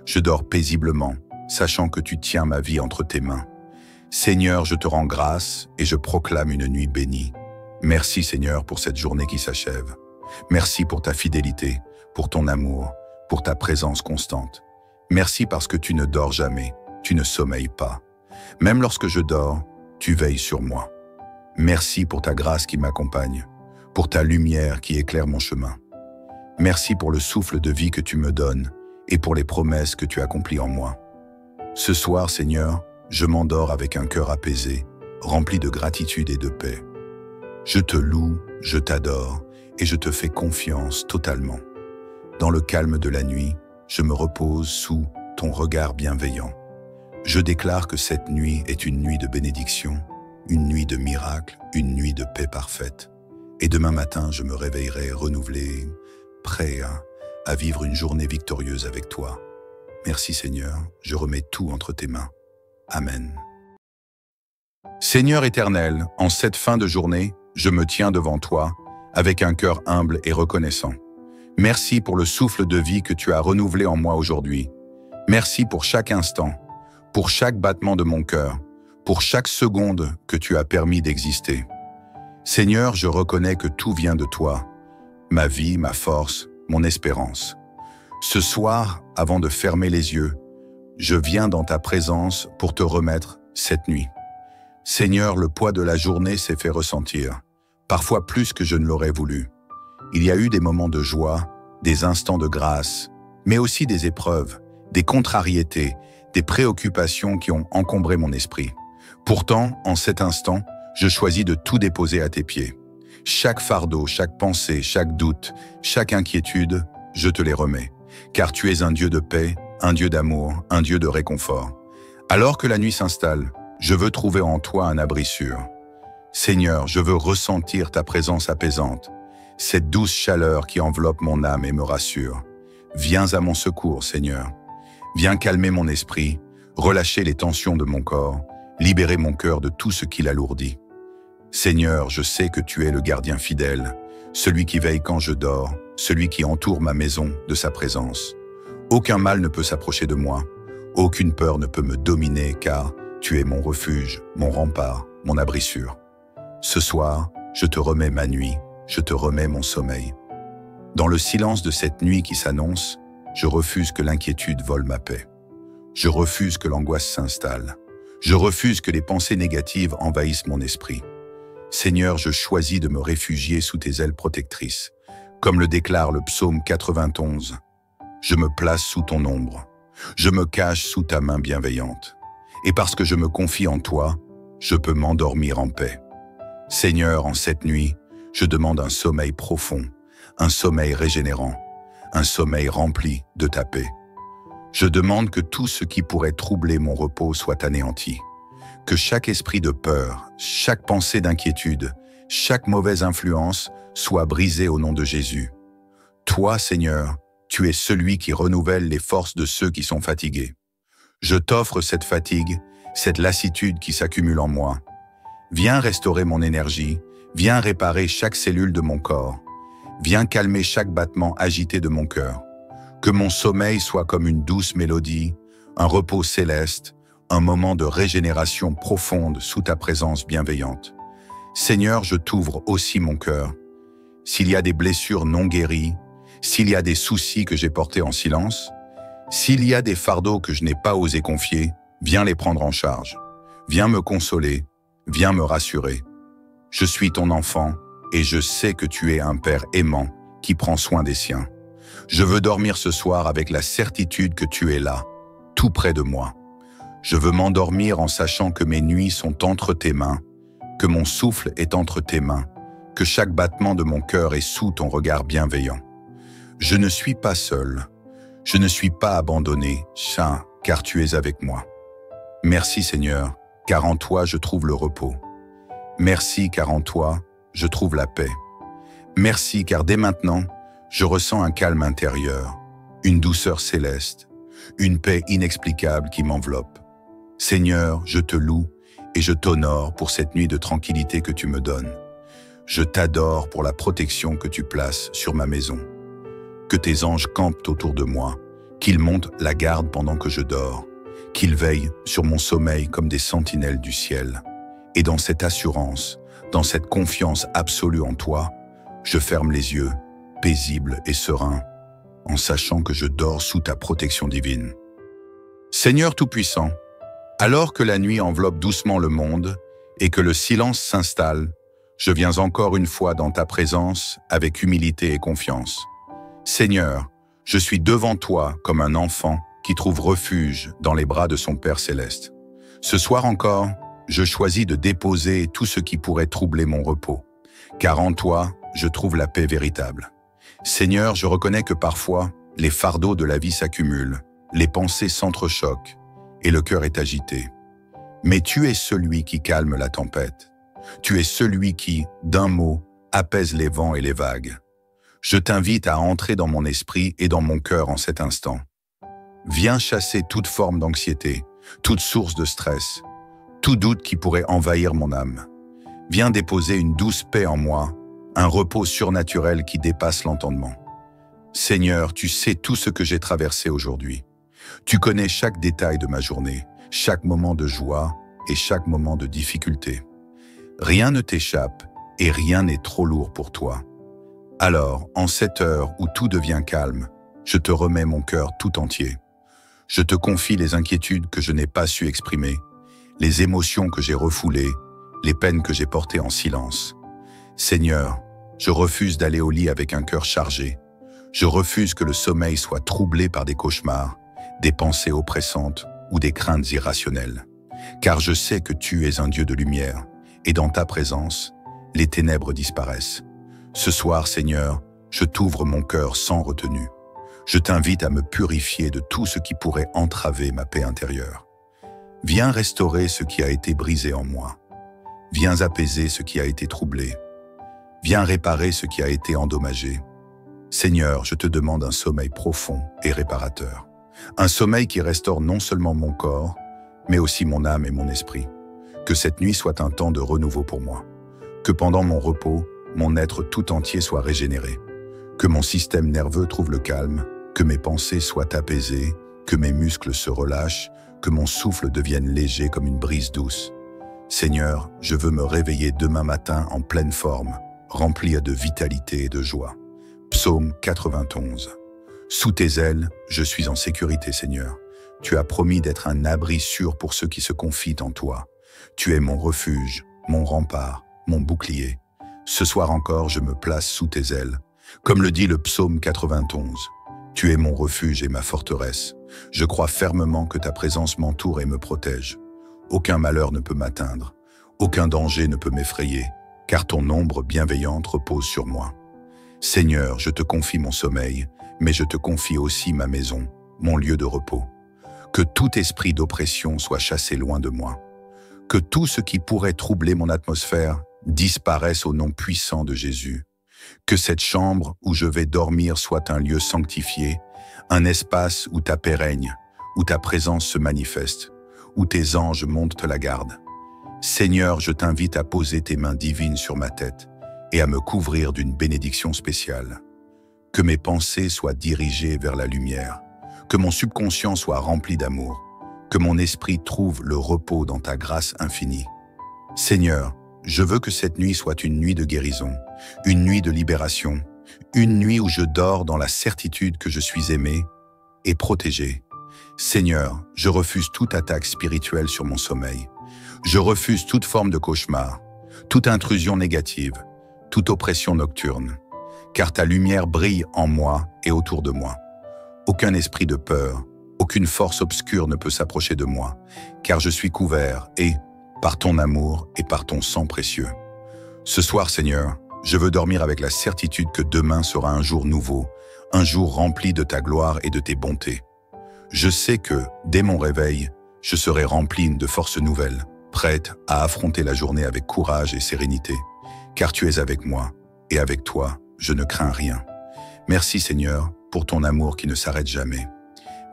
Je dors paisiblement, sachant que tu tiens ma vie entre tes mains. Seigneur, je te rends grâce et je proclame une nuit bénie. Merci Seigneur pour cette journée qui s'achève. Merci pour ta fidélité, pour ton amour, pour ta présence constante. Merci parce que tu ne dors jamais, tu ne sommeilles pas. Même lorsque je dors, tu veilles sur moi. Merci pour ta grâce qui m'accompagne, pour ta lumière qui éclaire mon chemin. Merci pour le souffle de vie que tu me donnes et pour les promesses que tu accomplis en moi. Ce soir, Seigneur, je m'endors avec un cœur apaisé, rempli de gratitude et de paix. Je te loue, je t'adore et je te fais confiance totalement. Dans le calme de la nuit, je me repose sous ton regard bienveillant. Je déclare que cette nuit est une nuit de bénédiction, une nuit de miracle, une nuit de paix parfaite. Et demain matin, je me réveillerai renouvelé, prêt à vivre une journée victorieuse avec toi. Merci Seigneur, je remets tout entre tes mains. Amen. Seigneur éternel, en cette fin de journée, je me tiens devant toi avec un cœur humble et reconnaissant. Merci pour le souffle de vie que tu as renouvelé en moi aujourd'hui. Merci pour chaque instant, pour chaque battement de mon cœur, pour chaque seconde que tu as permis d'exister. Seigneur, je reconnais que tout vient de toi, ma vie, ma force, mon espérance. Ce soir, avant de fermer les yeux, je viens dans ta présence pour te remettre cette nuit. Seigneur, le poids de la journée s'est fait ressentir, parfois plus que je ne l'aurais voulu. Il y a eu des moments de joie, des instants de grâce, mais aussi des épreuves, des contrariétés, des préoccupations qui ont encombré mon esprit. Pourtant, en cet instant, je choisis de tout déposer à tes pieds. Chaque fardeau, chaque pensée, chaque doute, chaque inquiétude, je te les remets, car tu es un Dieu de paix, un Dieu d'amour, un Dieu de réconfort. Alors que la nuit s'installe, je veux trouver en toi un abri sûr. Seigneur, je veux ressentir ta présence apaisante, cette douce chaleur qui enveloppe mon âme et me rassure. Viens à mon secours, Seigneur. Viens calmer mon esprit, relâcher les tensions de mon corps, libérer mon cœur de tout ce qui l'alourdit. Seigneur, je sais que tu es le gardien fidèle, celui qui veille quand je dors, celui qui entoure ma maison de sa présence. Aucun mal ne peut s'approcher de moi, aucune peur ne peut me dominer, car tu es mon refuge, mon rempart, mon abri sûr. Ce soir, je te remets ma nuit, je te remets mon sommeil. Dans le silence de cette nuit qui s'annonce, je refuse que l'inquiétude vole ma paix. Je refuse que l'angoisse s'installe. Je refuse que les pensées négatives envahissent mon esprit. Seigneur, je choisis de me réfugier sous tes ailes protectrices. Comme le déclare le psaume 91, je me place sous ton ombre. Je me cache sous ta main bienveillante. Et parce que je me confie en toi, je peux m'endormir en paix. Seigneur, en cette nuit, je demande un sommeil profond, un sommeil régénérant, un sommeil rempli de ta paix. Je demande que tout ce qui pourrait troubler mon repos soit anéanti, que chaque esprit de peur, chaque pensée d'inquiétude, chaque mauvaise influence soit brisée au nom de Jésus. Toi, Seigneur, tu es celui qui renouvelle les forces de ceux qui sont fatigués. Je t'offre cette fatigue, cette lassitude qui s'accumule en moi. Viens restaurer mon énergie, viens réparer chaque cellule de mon corps. Viens calmer chaque battement agité de mon cœur. Que mon sommeil soit comme une douce mélodie, un repos céleste, un moment de régénération profonde sous ta présence bienveillante. Seigneur, je t'ouvre aussi mon cœur. S'il y a des blessures non guéries, s'il y a des soucis que j'ai portés en silence, s'il y a des fardeaux que je n'ai pas osé confier, viens les prendre en charge. Viens me consoler, viens me rassurer. Je suis ton enfant et je sais que tu es un père aimant qui prend soin des siens. Je veux dormir ce soir avec la certitude que tu es là, tout près de moi. Je veux m'endormir en sachant que mes nuits sont entre tes mains, que mon souffle est entre tes mains, que chaque battement de mon cœur est sous ton regard bienveillant. Je ne suis pas seul, je ne suis pas abandonné, Saint, car tu es avec moi. Merci Seigneur, car en toi je trouve le repos. Merci car en toi je trouve la paix. Merci car dès maintenant, je ressens un calme intérieur, une douceur céleste, une paix inexplicable qui m'enveloppe. Seigneur, je te loue et je t'honore pour cette nuit de tranquillité que tu me donnes. Je t'adore pour la protection que tu places sur ma maison. Que tes anges campent autour de moi, qu'ils montent la garde pendant que je dors, qu'ils veillent sur mon sommeil comme des sentinelles du ciel. Et dans cette assurance, dans cette confiance absolue en toi, je ferme les yeux, paisible et serein, en sachant que je dors sous ta protection divine. Seigneur Tout-Puissant, alors que la nuit enveloppe doucement le monde et que le silence s'installe, je viens encore une fois dans ta présence avec humilité et confiance. Seigneur, je suis devant toi comme un enfant qui trouve refuge dans les bras de son Père céleste. Ce soir encore, je choisis de déposer tout ce qui pourrait troubler mon repos, car en toi, je trouve la paix véritable. Seigneur, je reconnais que parfois, les fardeaux de la vie s'accumulent, les pensées s'entrechoquent et le cœur est agité. Mais tu es celui qui calme la tempête. Tu es celui qui, d'un mot, apaise les vents et les vagues. Je t'invite à entrer dans mon esprit et dans mon cœur en cet instant. Viens chasser toute forme d'anxiété, toute source de stress, tout doute qui pourrait envahir mon âme. Viens déposer une douce paix en moi, un repos surnaturel qui dépasse l'entendement. Seigneur, tu sais tout ce que j'ai traversé aujourd'hui. Tu connais chaque détail de ma journée, chaque moment de joie et chaque moment de difficulté. Rien ne t'échappe et rien n'est trop lourd pour toi. Alors, en cette heure où tout devient calme, je te remets mon cœur tout entier. Je te confie les inquiétudes que je n'ai pas su exprimer, les émotions que j'ai refoulées, les peines que j'ai portées en silence. Seigneur, je refuse d'aller au lit avec un cœur chargé. Je refuse que le sommeil soit troublé par des cauchemars, des pensées oppressantes ou des craintes irrationnelles. Car je sais que tu es un Dieu de lumière, et dans ta présence, les ténèbres disparaissent. Ce soir, Seigneur, je t'ouvre mon cœur sans retenue. Je t'invite à me purifier de tout ce qui pourrait entraver ma paix intérieure. Viens restaurer ce qui a été brisé en moi. Viens apaiser ce qui a été troublé. Viens réparer ce qui a été endommagé. Seigneur, je te demande un sommeil profond et réparateur. Un sommeil qui restaure non seulement mon corps, mais aussi mon âme et mon esprit. Que cette nuit soit un temps de renouveau pour moi. Que pendant mon repos, mon être tout entier soit régénéré. Que mon système nerveux trouve le calme, que mes pensées soient apaisées, que mes muscles se relâchent, que mon souffle devienne léger comme une brise douce. Seigneur, je veux me réveiller demain matin en pleine forme, rempli de vitalité et de joie. Psaume 91. Sous tes ailes, je suis en sécurité, Seigneur. Tu as promis d'être un abri sûr pour ceux qui se confient en toi. Tu es mon refuge, mon rempart, mon bouclier. Ce soir encore, je me place sous tes ailes. Comme le dit le psaume 91, tu es mon refuge et ma forteresse. Je crois fermement que ta présence m'entoure et me protège. Aucun malheur ne peut m'atteindre, aucun danger ne peut m'effrayer, car ton ombre bienveillante repose sur moi. Seigneur, je te confie mon sommeil, mais je te confie aussi ma maison, mon lieu de repos. Que tout esprit d'oppression soit chassé loin de moi. Que tout ce qui pourrait troubler mon atmosphère disparaisse au nom puissant de Jésus. Que cette chambre où je vais dormir soit un lieu sanctifié, un espace où ta paix règne, où ta présence se manifeste, où tes anges montent la garde. Seigneur, je t'invite à poser tes mains divines sur ma tête et à me couvrir d'une bénédiction spéciale. Que mes pensées soient dirigées vers la lumière, que mon subconscient soit rempli d'amour, que mon esprit trouve le repos dans ta grâce infinie. Seigneur, je veux que cette nuit soit une nuit de guérison, une nuit de libération, une nuit où je dors dans la certitude que je suis aimé et protégé. Seigneur, je refuse toute attaque spirituelle sur mon sommeil. Je refuse toute forme de cauchemar, toute intrusion négative, toute oppression nocturne, car ta lumière brille en moi et autour de moi. Aucun esprit de peur, aucune force obscure ne peut s'approcher de moi, car je suis couvert et, par ton amour et par ton sang précieux. Ce soir, Seigneur, je veux dormir avec la certitude que demain sera un jour nouveau, un jour rempli de ta gloire et de tes bontés. Je sais que, dès mon réveil, je serai rempli de forces nouvelles, prête à affronter la journée avec courage et sérénité, car tu es avec moi, et avec toi, je ne crains rien. Merci Seigneur, pour ton amour qui ne s'arrête jamais.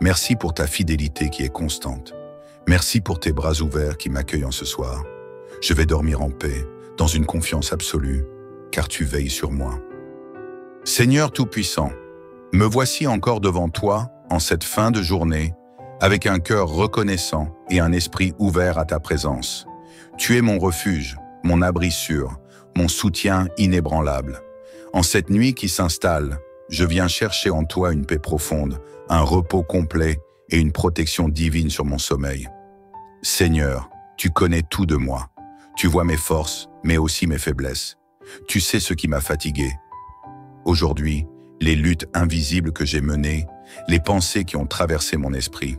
Merci pour ta fidélité qui est constante. Merci pour tes bras ouverts qui m'accueillent en ce soir. Je vais dormir en paix, dans une confiance absolue, car tu veilles sur moi. Seigneur Tout-Puissant, me voici encore devant toi, en cette fin de journée, avec un cœur reconnaissant et un esprit ouvert à ta présence. Tu es mon refuge, mon abri sûr, mon soutien inébranlable. En cette nuit qui s'installe, je viens chercher en toi une paix profonde, un repos complet et une protection divine sur mon sommeil. Seigneur, tu connais tout de moi. Tu vois mes forces, mais aussi mes faiblesses. Tu sais ce qui m'a fatigué. Aujourd'hui, les luttes invisibles que j'ai menées, les pensées qui ont traversé mon esprit.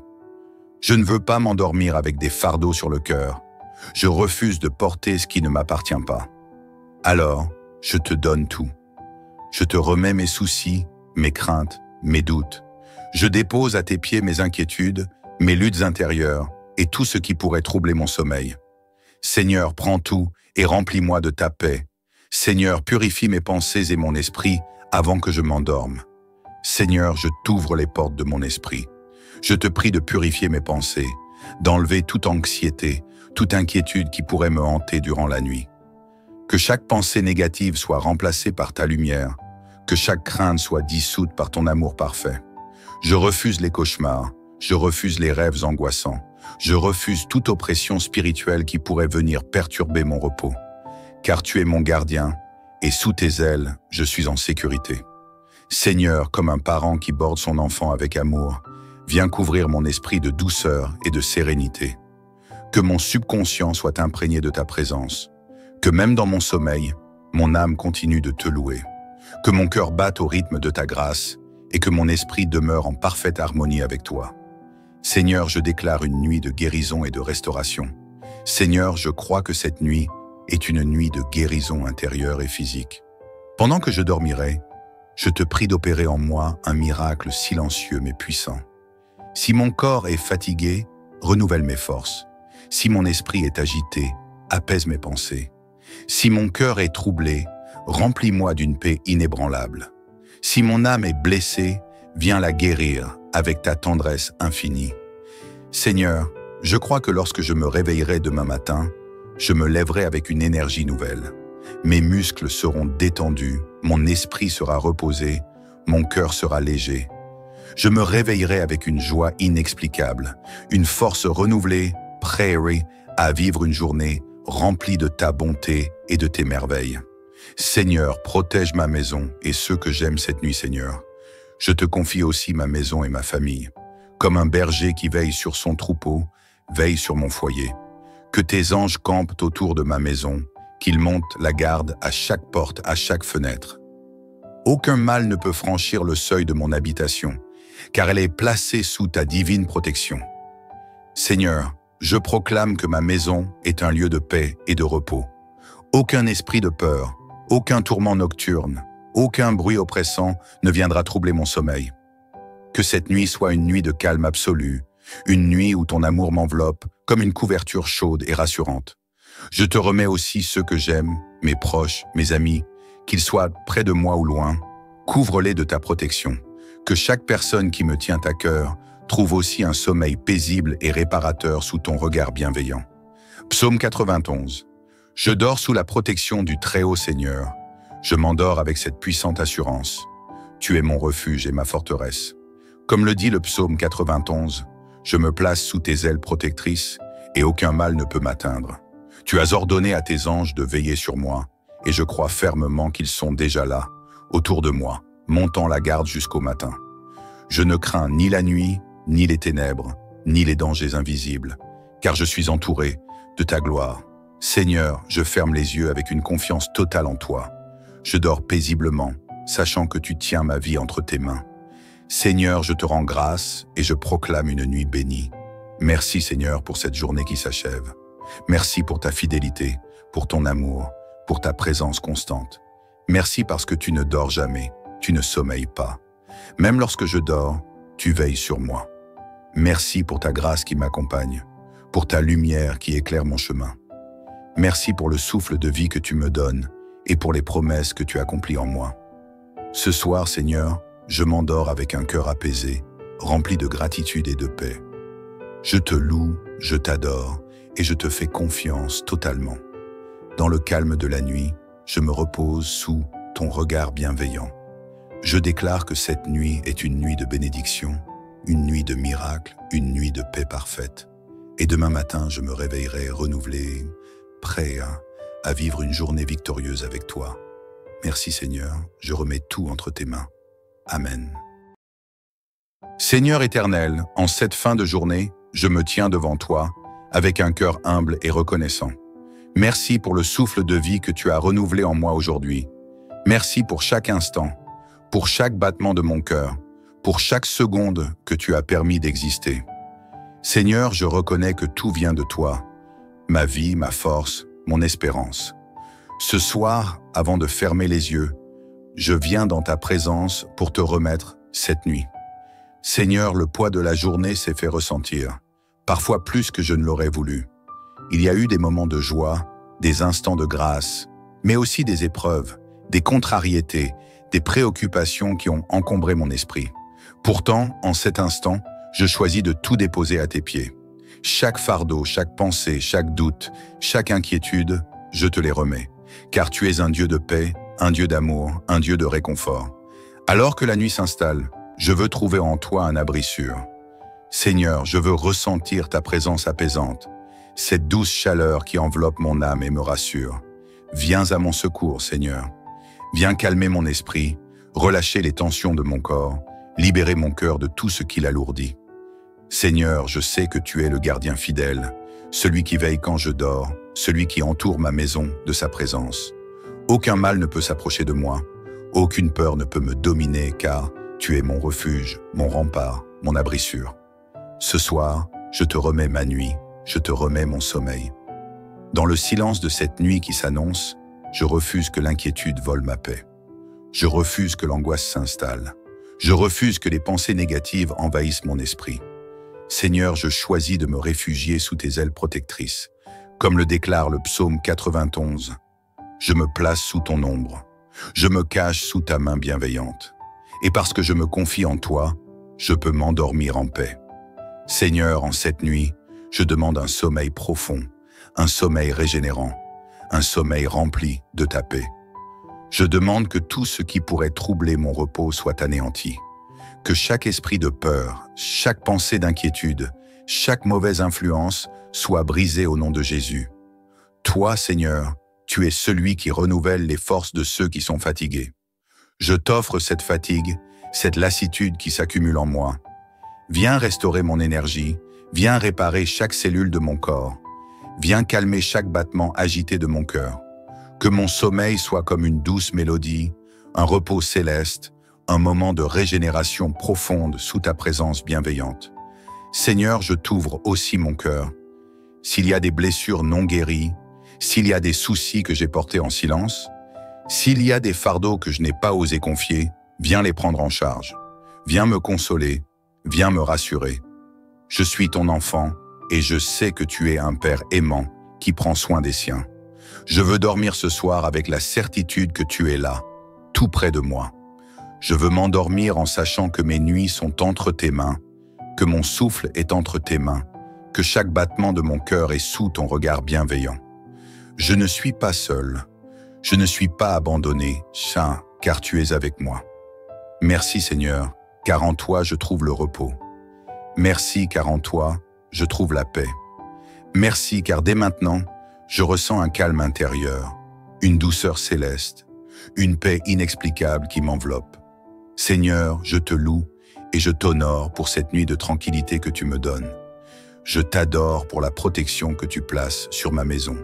Je ne veux pas m'endormir avec des fardeaux sur le cœur. Je refuse de porter ce qui ne m'appartient pas. Alors, je te donne tout. Je te remets mes soucis, mes craintes, mes doutes. Je dépose à tes pieds mes inquiétudes, mes luttes intérieures et tout ce qui pourrait troubler mon sommeil. Seigneur, prends tout et remplis-moi de ta paix. Seigneur, purifie mes pensées et mon esprit avant que je m'endorme. Seigneur, je t'ouvre les portes de mon esprit. Je te prie de purifier mes pensées, d'enlever toute anxiété, toute inquiétude qui pourrait me hanter durant la nuit. Que chaque pensée négative soit remplacée par ta lumière, que chaque crainte soit dissoute par ton amour parfait. Je refuse les cauchemars, je refuse les rêves angoissants, je refuse toute oppression spirituelle qui pourrait venir perturber mon repos. Car tu es mon gardien, et sous tes ailes, je suis en sécurité. Seigneur, comme un parent qui borde son enfant avec amour, viens couvrir mon esprit de douceur et de sérénité. Que mon subconscient soit imprégné de ta présence. Que même dans mon sommeil, mon âme continue de te louer. Que mon cœur batte au rythme de ta grâce et que mon esprit demeure en parfaite harmonie avec toi. Seigneur, je déclare une nuit de guérison et de restauration. Seigneur, je crois que cette nuit est une nuit de guérison intérieure et physique. Pendant que je dormirai, je te prie d'opérer en moi un miracle silencieux mais puissant. Si mon corps est fatigué, renouvelle mes forces. Si mon esprit est agité, apaise mes pensées. Si mon cœur est troublé, remplis-moi d'une paix inébranlable. Si mon âme est blessée, viens la guérir avec ta tendresse infinie. Seigneur, je crois que lorsque je me réveillerai demain matin, je me lèverai avec une énergie nouvelle. Mes muscles seront détendus, mon esprit sera reposé, mon cœur sera léger. Je me réveillerai avec une joie inexplicable, une force renouvelée, prêt à vivre une journée remplie de ta bonté et de tes merveilles. Seigneur, protège ma maison et ceux que j'aime cette nuit, Seigneur. Je te confie aussi ma maison et ma famille. Comme un berger qui veille sur son troupeau, veille sur mon foyer. Que tes anges campent autour de ma maison, qu'ils montent la garde à chaque porte, à chaque fenêtre. Aucun mal ne peut franchir le seuil de mon habitation, car elle est placée sous ta divine protection. Seigneur, je proclame que ma maison est un lieu de paix et de repos. Aucun esprit de peur, aucun tourment nocturne, aucun bruit oppressant ne viendra troubler mon sommeil. Que cette nuit soit une nuit de calme absolu, une nuit où ton amour m'enveloppe comme une couverture chaude et rassurante. Je te remets aussi ceux que j'aime, mes proches, mes amis, qu'ils soient près de moi ou loin, couvre-les de ta protection. Que chaque personne qui me tient à cœur trouve aussi un sommeil paisible et réparateur sous ton regard bienveillant. Psaume 91. Je dors sous la protection du Très-Haut Seigneur. Je m'endors avec cette puissante assurance. Tu es mon refuge et ma forteresse. Comme le dit le psaume 91, je me place sous tes ailes protectrices et aucun mal ne peut m'atteindre. Tu as ordonné à tes anges de veiller sur moi et je crois fermement qu'ils sont déjà là, autour de moi, montant la garde jusqu'au matin. Je ne crains ni la nuit, ni les ténèbres, ni les dangers invisibles, car je suis entouré de ta gloire. Seigneur, je ferme les yeux avec une confiance totale en toi. Je dors paisiblement, sachant que tu tiens ma vie entre tes mains. Seigneur, je te rends grâce et je proclame une nuit bénie. Merci Seigneur pour cette journée qui s'achève. Merci pour ta fidélité, pour ton amour, pour ta présence constante. Merci parce que tu ne dors jamais, tu ne sommeilles pas. Même lorsque je dors, tu veilles sur moi. Merci pour ta grâce qui m'accompagne, pour ta lumière qui éclaire mon chemin. Merci pour le souffle de vie que tu me donnes et pour les promesses que tu accomplis en moi. Ce soir, Seigneur, je m'endors avec un cœur apaisé, rempli de gratitude et de paix. Je te loue, je t'adore et je te fais confiance totalement. Dans le calme de la nuit, je me repose sous ton regard bienveillant. Je déclare que cette nuit est une nuit de bénédiction, une nuit de miracle, une nuit de paix parfaite. Et demain matin, je me réveillerai renouvelé, prêt à vivre une journée victorieuse avec toi. Merci Seigneur, je remets tout entre tes mains. Amen. Seigneur éternel, en cette fin de journée, je me tiens devant toi avec un cœur humble et reconnaissant. Merci pour le souffle de vie que tu as renouvelé en moi aujourd'hui. Merci pour chaque instant, pour chaque battement de mon cœur, pour chaque seconde que tu as permis d'exister. Seigneur, je reconnais que tout vient de toi, ma vie, ma force, mon espérance. Ce soir, avant de fermer les yeux, je viens dans ta présence pour te remettre cette nuit. Seigneur, le poids de la journée s'est fait ressentir, parfois plus que je ne l'aurais voulu. Il y a eu des moments de joie, des instants de grâce, mais aussi des épreuves, des contrariétés, des préoccupations qui ont encombré mon esprit. Pourtant, en cet instant, je choisis de tout déposer à tes pieds. Chaque fardeau, chaque pensée, chaque doute, chaque inquiétude, je te les remets, car tu es un Dieu de paix, un Dieu d'amour, un Dieu de réconfort. Alors que la nuit s'installe, je veux trouver en toi un abri sûr. Seigneur, je veux ressentir ta présence apaisante, cette douce chaleur qui enveloppe mon âme et me rassure. Viens à mon secours, Seigneur. Viens calmer mon esprit, relâcher les tensions de mon corps, libérer mon cœur de tout ce qui l'alourdit. Seigneur, je sais que tu es le gardien fidèle, celui qui veille quand je dors, celui qui entoure ma maison de sa présence. Aucun mal ne peut s'approcher de moi, aucune peur ne peut me dominer, car tu es mon refuge, mon rempart, mon abri sûr. Ce soir, je te remets ma nuit, je te remets mon sommeil. Dans le silence de cette nuit qui s'annonce, je refuse que l'inquiétude vole ma paix. Je refuse que l'angoisse s'installe. Je refuse que les pensées négatives envahissent mon esprit. Seigneur, je choisis de me réfugier sous tes ailes protectrices. Comme le déclare le psaume 91, je me place sous ton ombre. Je me cache sous ta main bienveillante. Et parce que je me confie en toi, je peux m'endormir en paix. Seigneur, en cette nuit, je demande un sommeil profond, un sommeil régénérant, un sommeil rempli de ta paix. Je demande que tout ce qui pourrait troubler mon repos soit anéanti, que chaque esprit de peur, chaque pensée d'inquiétude, chaque mauvaise influence soit brisée au nom de Jésus. Toi, Seigneur, tu es celui qui renouvelle les forces de ceux qui sont fatigués. Je t'offre cette fatigue, cette lassitude qui s'accumule en moi. Viens restaurer mon énergie, viens réparer chaque cellule de mon corps. Viens calmer chaque battement agité de mon cœur. Que mon sommeil soit comme une douce mélodie, un repos céleste, un moment de régénération profonde sous ta présence bienveillante. Seigneur, je t'ouvre aussi mon cœur. S'il y a des blessures non guéries, s'il y a des soucis que j'ai portés en silence, s'il y a des fardeaux que je n'ai pas osé confier, viens les prendre en charge. Viens me consoler, viens me rassurer. Je suis ton enfant et je sais que tu es un Père aimant qui prend soin des siens. Je veux dormir ce soir avec la certitude que tu es là, tout près de moi. Je veux m'endormir en sachant que mes nuits sont entre tes mains, que mon souffle est entre tes mains, que chaque battement de mon cœur est sous ton regard bienveillant. Je ne suis pas seul, je ne suis pas abandonné, Saint, car tu es avec moi. Merci Seigneur, car en toi je trouve le repos. Merci car en toi je trouve la paix. Merci car dès maintenant, je ressens un calme intérieur, une douceur céleste, une paix inexplicable qui m'enveloppe. Seigneur, je te loue et je t'honore pour cette nuit de tranquillité que tu me donnes. Je t'adore pour la protection que tu places sur ma maison.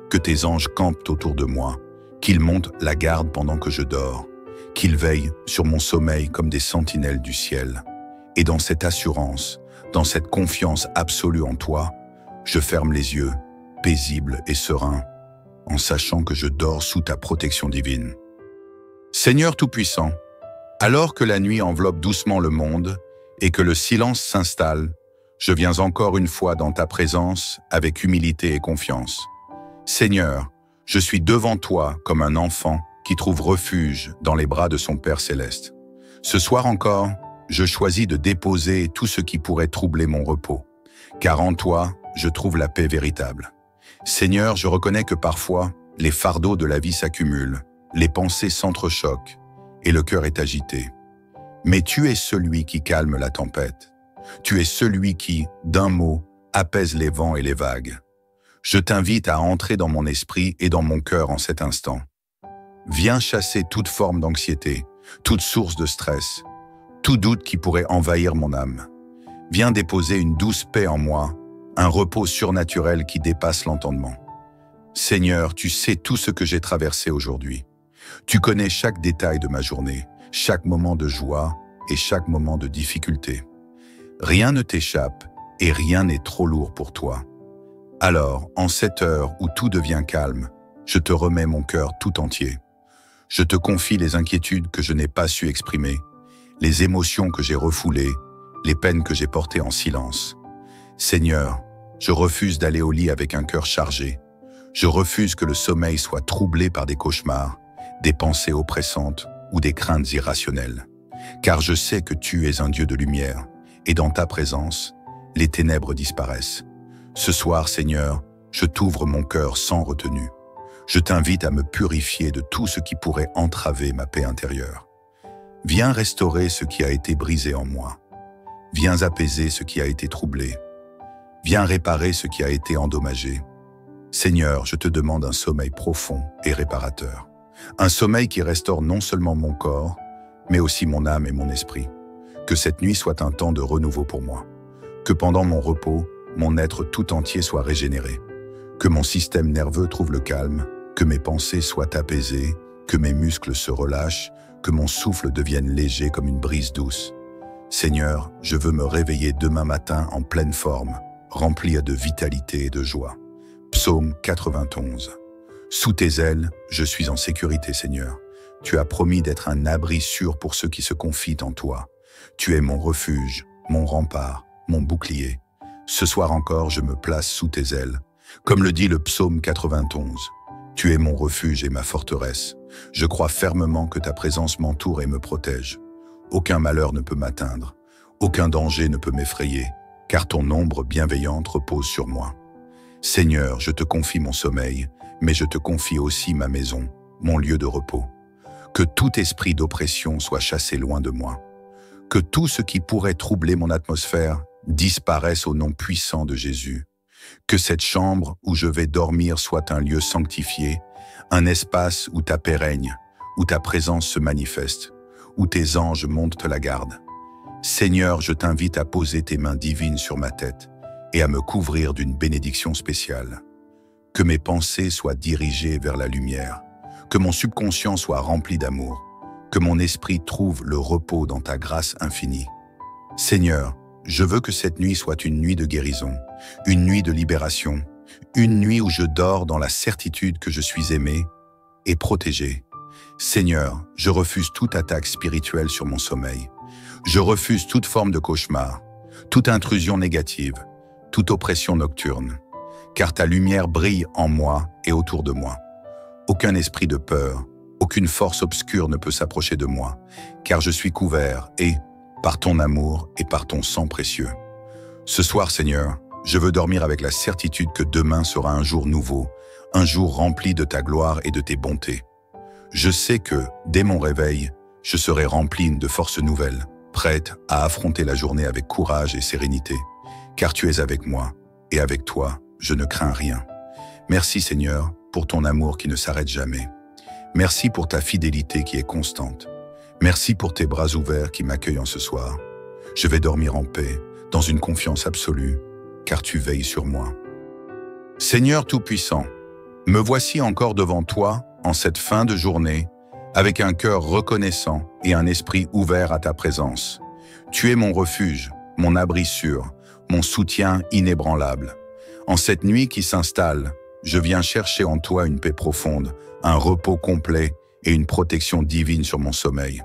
Que tes anges campent autour de moi, qu'ils montent la garde pendant que je dors, qu'ils veillent sur mon sommeil comme des sentinelles du ciel. Et dans cette assurance, dans cette confiance absolue en toi, je ferme les yeux, paisible et serein, en sachant que je dors sous ta protection divine. Seigneur Tout-Puissant, alors que la nuit enveloppe doucement le monde et que le silence s'installe, je viens encore une fois dans ta présence avec humilité et confiance. Seigneur, je suis devant toi comme un enfant qui trouve refuge dans les bras de son Père céleste. Ce soir encore, je choisis de déposer tout ce qui pourrait troubler mon repos, car en toi, je trouve la paix véritable. Seigneur, je reconnais que parfois, les fardeaux de la vie s'accumulent, les pensées s'entrechoquent et le cœur est agité. Mais tu es celui qui calme la tempête. Tu es celui qui, d'un mot, apaise les vents et les vagues. Je t'invite à entrer dans mon esprit et dans mon cœur en cet instant. Viens chasser toute forme d'anxiété, toute source de stress, tout doute qui pourrait envahir mon âme. Viens déposer une douce paix en moi, un repos surnaturel qui dépasse l'entendement. Seigneur, tu sais tout ce que j'ai traversé aujourd'hui. Tu connais chaque détail de ma journée, chaque moment de joie et chaque moment de difficulté. Rien ne t'échappe et rien n'est trop lourd pour toi. Alors, en cette heure où tout devient calme, je te remets mon cœur tout entier. Je te confie les inquiétudes que je n'ai pas su exprimer, les émotions que j'ai refoulées, les peines que j'ai portées en silence. Seigneur, je refuse d'aller au lit avec un cœur chargé. Je refuse que le sommeil soit troublé par des cauchemars, des pensées oppressantes ou des craintes irrationnelles. Car je sais que tu es un Dieu de lumière, et dans ta présence, les ténèbres disparaissent. Ce soir, Seigneur, je t'ouvre mon cœur sans retenue. Je t'invite à me purifier de tout ce qui pourrait entraver ma paix intérieure. Viens restaurer ce qui a été brisé en moi. Viens apaiser ce qui a été troublé. Viens réparer ce qui a été endommagé. Seigneur, je te demande un sommeil profond et réparateur. Un sommeil qui restaure non seulement mon corps, mais aussi mon âme et mon esprit. Que cette nuit soit un temps de renouveau pour moi. Que pendant mon repos, mon être tout entier soit régénéré. Que mon système nerveux trouve le calme, que mes pensées soient apaisées, que mes muscles se relâchent, que mon souffle devienne léger comme une brise douce. Seigneur, je veux me réveiller demain matin en pleine forme, rempli de vitalité et de joie. Psaume 91. Sous tes ailes, je suis en sécurité, Seigneur. Tu as promis d'être un abri sûr pour ceux qui se confient en toi. Tu es mon refuge, mon rempart, mon bouclier. Ce soir encore, je me place sous tes ailes. Comme le dit le psaume 91, tu es mon refuge et ma forteresse. Je crois fermement que ta présence m'entoure et me protège. Aucun malheur ne peut m'atteindre, aucun danger ne peut m'effrayer, car ton ombre bienveillante repose sur moi. Seigneur, je te confie mon sommeil, mais je te confie aussi ma maison, mon lieu de repos. Que tout esprit d'oppression soit chassé loin de moi. Que tout ce qui pourrait troubler mon atmosphère disparaisse au nom puissant de Jésus. Que cette chambre où je vais dormir soit un lieu sanctifié, un espace où ta paix règne, où ta présence se manifeste, où tes anges montent la garde. Seigneur, je t'invite à poser tes mains divines sur ma tête et à me couvrir d'une bénédiction spéciale. Que mes pensées soient dirigées vers la lumière, que mon subconscient soit rempli d'amour, que mon esprit trouve le repos dans ta grâce infinie. Seigneur, je veux que cette nuit soit une nuit de guérison, une nuit de libération, une nuit où je dors dans la certitude que je suis aimé et protégé. Seigneur, je refuse toute attaque spirituelle sur mon sommeil. Je refuse toute forme de cauchemar, toute intrusion négative, toute oppression nocturne. car ta lumière brille en moi et autour de moi. Aucun esprit de peur, aucune force obscure ne peut s'approcher de moi, car je suis couvert et, par ton amour et par ton sang précieux. Ce soir, Seigneur, je veux dormir avec la certitude que demain sera un jour nouveau, un jour rempli de ta gloire et de tes bontés. Je sais que, dès mon réveil, je serai rempli de forces nouvelles, prête à affronter la journée avec courage et sérénité, car tu es avec moi, et avec toi, je ne crains rien. Merci Seigneur pour ton amour qui ne s'arrête jamais. Merci pour ta fidélité qui est constante. Merci pour tes bras ouverts qui m'accueillent en ce soir. Je vais dormir en paix, dans une confiance absolue, car tu veilles sur moi. Seigneur Tout-Puissant, me voici encore devant toi en cette fin de journée, avec un cœur reconnaissant et un esprit ouvert à ta présence. Tu es mon refuge, mon abri sûr, mon soutien inébranlable. En cette nuit qui s'installe, je viens chercher en toi une paix profonde, un repos complet et une protection divine sur mon sommeil.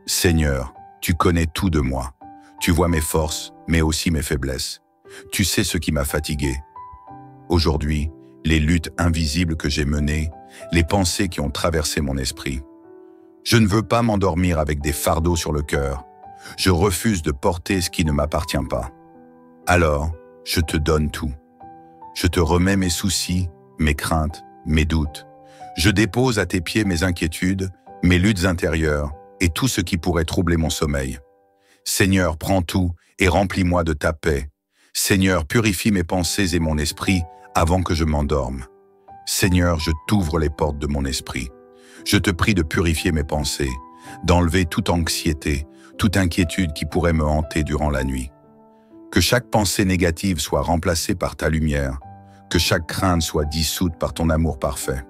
Seigneur, tu connais tout de moi. Tu vois mes forces, mais aussi mes faiblesses. Tu sais ce qui m'a fatigué. Aujourd'hui, les luttes invisibles que j'ai menées, les pensées qui ont traversé mon esprit. Je ne veux pas m'endormir avec des fardeaux sur le cœur. Je refuse de porter ce qui ne m'appartient pas. Alors, je te donne tout. Je te remets mes soucis, mes craintes, mes doutes. Je dépose à tes pieds mes inquiétudes, mes luttes intérieures et tout ce qui pourrait troubler mon sommeil. Seigneur, prends tout et remplis-moi de ta paix. Seigneur, purifie mes pensées et mon esprit avant que je m'endorme. Seigneur, je t'ouvre les portes de mon esprit. Je te prie de purifier mes pensées, d'enlever toute anxiété, toute inquiétude qui pourrait me hanter durant la nuit. Que chaque pensée négative soit remplacée par ta lumière, que chaque crainte soit dissoute par ton amour parfait.